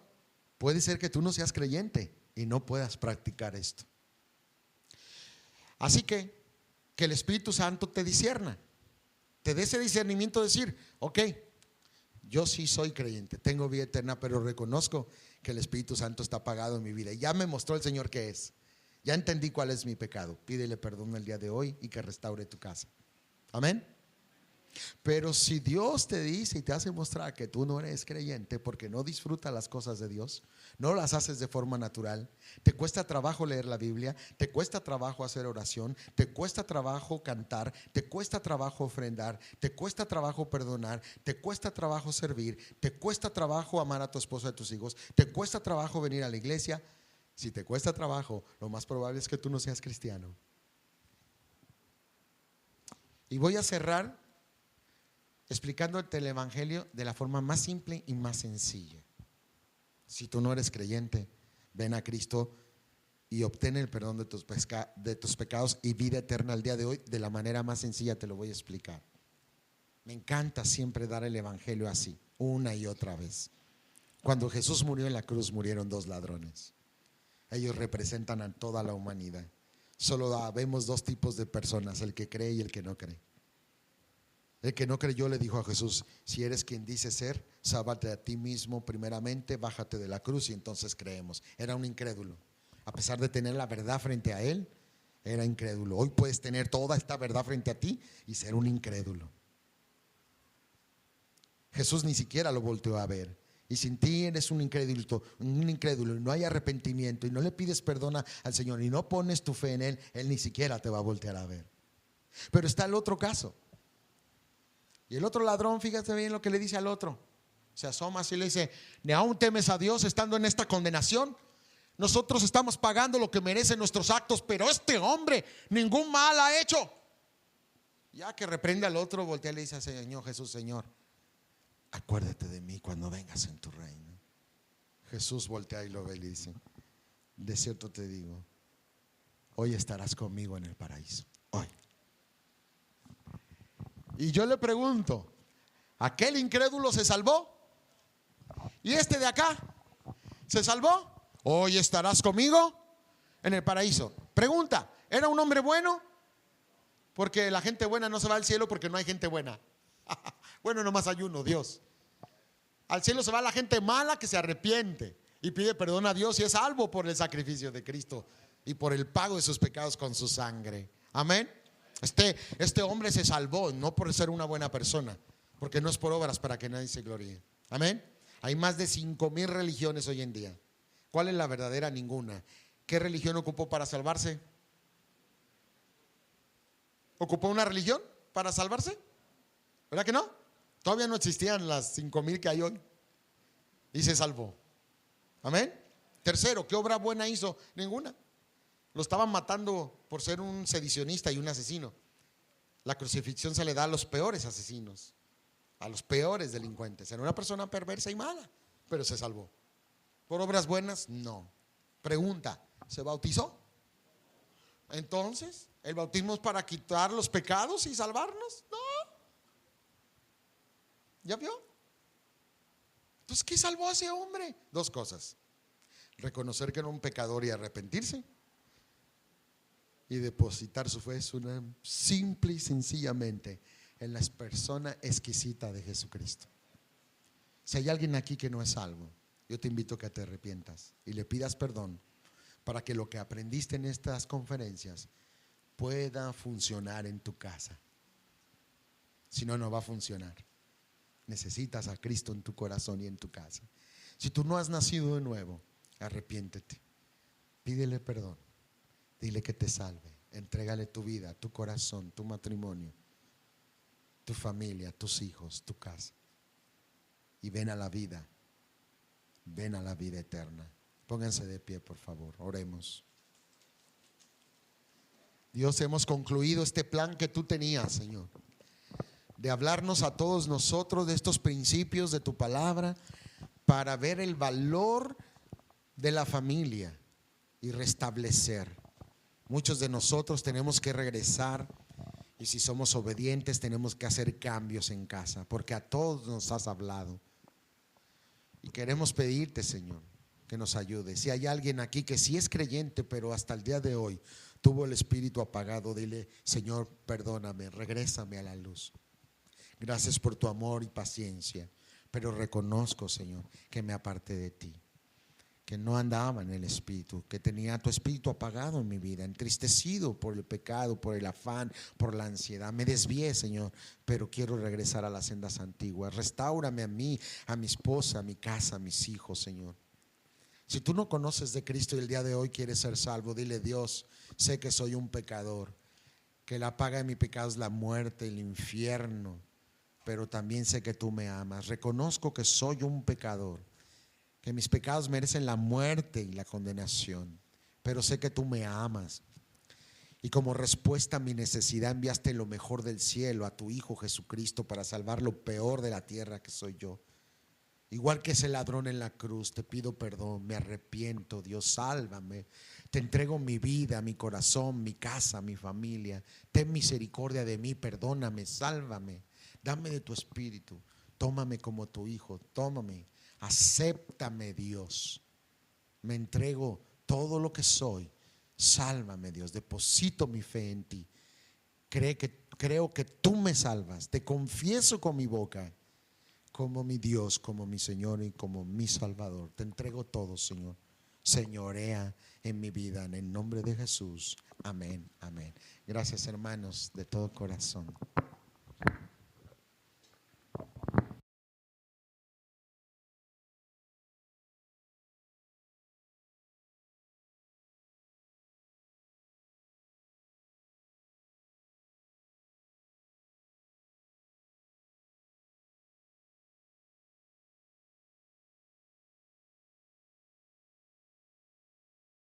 puede ser que tú no seas creyente y no puedas practicar esto. Así que el Espíritu Santo te discierna, te dé ese discernimiento de decir: ok, yo sí soy creyente, tengo vida eterna, pero reconozco que el Espíritu Santo está apagado en mi vida y ya me mostró el Señor qué es. Ya entendí cuál es mi pecado. Pídele perdón el día de hoy y que restaure tu casa. Amén. Pero si Dios te dice y te hace mostrar que tú no eres creyente porque no disfrutas las cosas de Dios, no las haces de forma natural, te cuesta trabajo leer la Biblia, te cuesta trabajo hacer oración, te cuesta trabajo cantar, te cuesta trabajo ofrendar, te cuesta trabajo perdonar, te cuesta trabajo servir, te cuesta trabajo amar a tu esposo y a tus hijos, te cuesta trabajo venir a la iglesia. Si te cuesta trabajo, lo más probable es que tú no seas cristiano. Y voy a cerrar explicándote el evangelio de la forma más simple y más sencilla. Si tú no eres creyente, ven a Cristo y obtén el perdón de tus pecados y vida eterna al día de hoy. De la manera más sencilla te lo voy a explicar. Me encanta siempre dar el evangelio así, una y otra vez. Cuando Jesús murió en la cruz, murieron 2 ladrones. Ellos representan a toda la humanidad. Solo vemos 2 tipos de personas: el que cree y el que no cree. El que no creyó le dijo a Jesús: si eres quien dices ser, sálvate a ti mismo primeramente, bájate de la cruz y entonces creemos. Era un incrédulo. A pesar de tener la verdad frente a él, era incrédulo. Hoy puedes tener toda esta verdad frente a ti y ser un incrédulo. Jesús ni siquiera lo volteó a ver. Y sin ti eres un incrédulo y no hay arrepentimiento y no le pides perdón al Señor y no pones tu fe en Él, Él ni siquiera te va a voltear a ver. Pero está el otro caso. Y el otro ladrón, fíjate bien lo que le dice al otro. Se asoma así y le dice: ¿ni aún temes a Dios estando en esta condenación? Nosotros estamos pagando lo que merecen nuestros actos, pero este hombre ningún mal ha hecho. Ya que reprende al otro, voltea y le dice al Señor Jesús: Señor, acuérdate de mí cuando vengas en tu reino. Jesús voltea y lo ve y le dice: de cierto te digo, hoy estarás conmigo en el paraíso. Hoy. Y yo le pregunto: ¿aquel incrédulo se salvó? ¿Y este de acá se salvó? Hoy estarás conmigo en el paraíso. Pregunta: ¿era un hombre bueno? Porque la gente buena no se va al cielo porque no hay gente buena. Bueno, nomás hay uno, Dios. Al cielo se va la gente mala que se arrepiente y pide perdón a Dios y es salvo por el sacrificio de Cristo y por el pago de sus pecados con su sangre. Amén. Este hombre se salvó no por ser una buena persona, porque no es por obras para que nadie se gloríe. Amén. Hay más de 5,000 religiones hoy en día. ¿Cuál es la verdadera? Ninguna. ¿Qué religión ocupó para salvarse? ¿Ocupó una religión para salvarse? ¿Verdad que no? Todavía no existían las 5,000 que hay hoy y se salvó. Amén. Tercero, ¿qué obra buena hizo? Ninguna. Lo estaban matando por ser un sedicionista y un asesino. La crucifixión se le da a los peores asesinos, a los peores delincuentes. Era una persona perversa y mala, pero se salvó. ¿Por obras buenas? No. Pregunta: ¿se bautizó? Entonces, ¿el bautismo es para quitar los pecados y salvarnos? No. ¿Ya vio? Entonces, ¿qué salvó a ese hombre? 2 cosas: reconocer que era un pecador y arrepentirse, y depositar su fe simple y sencillamente en la persona exquisita de Jesucristo. Si hay alguien aquí que no es salvo, yo te invito a que te arrepientas y le pidas perdón para que lo que aprendiste en estas conferencias pueda funcionar en tu casa. Si no, no va a funcionar. Necesitas a Cristo en tu corazón y en tu casa. Si tú no has nacido de nuevo, Arrepiéntete. Pídele perdón. Dile que te salve. Entrégale tu vida, tu corazón, tu matrimonio, tu familia, tus hijos, tu casa. Y ven a la vida. Ven a la vida eterna. Pónganse de pie, por favor. Oremos. Dios, hemos concluido este plan que tú tenías, Señor, de hablarnos a todos nosotros de estos principios de tu palabra para ver el valor de la familia y restablecer. Muchos de nosotros tenemos que regresar y si somos obedientes tenemos que hacer cambios en casa, porque a todos nos has hablado. Y queremos pedirte, Señor, que nos ayude. Si hay alguien aquí que sí es creyente, pero hasta el día de hoy tuvo el espíritu apagado, dile: Señor, perdóname, regrésame a la luz. Gracias por tu amor y paciencia, pero reconozco, Señor, que me aparté de ti, que no andaba en el espíritu, que tenía tu espíritu apagado en mi vida, entristecido por el pecado, por el afán, por la ansiedad. Me desvié, Señor, pero quiero regresar a las sendas antiguas. Restáurame a mí, a mi esposa, a mi casa, a mis hijos, Señor. Si tú no conoces de Cristo y el día de hoy quieres ser salvo, dile: Dios, sé que soy un pecador, que la paga de mi pecado es la muerte, el infierno, pero también sé que tú me amas. Reconozco que soy un pecador, que mis pecados merecen la muerte y la condenación, pero sé que tú me amas. Y como respuesta a mi necesidad enviaste lo mejor del cielo, a tu Hijo Jesucristo, para salvar lo peor de la tierra, que soy yo. Igual que ese ladrón en la cruz, te pido perdón, me arrepiento. Dios, sálvame. Te entrego mi vida, mi corazón, mi casa, mi familia. Ten misericordia de mí, perdóname, sálvame. Dame de tu espíritu. Tómame como tu hijo, tómame. Acéptame, Dios. Me entrego todo lo que soy. Sálvame, Dios. Deposito mi fe en ti. Creo que tú me salvas. Te confieso con mi boca como mi Dios, como mi Señor y como mi Salvador. Te entrego todo, Señor. Señorea en mi vida, en el nombre de Jesús. Amén, amén. Gracias, hermanos, de todo corazón.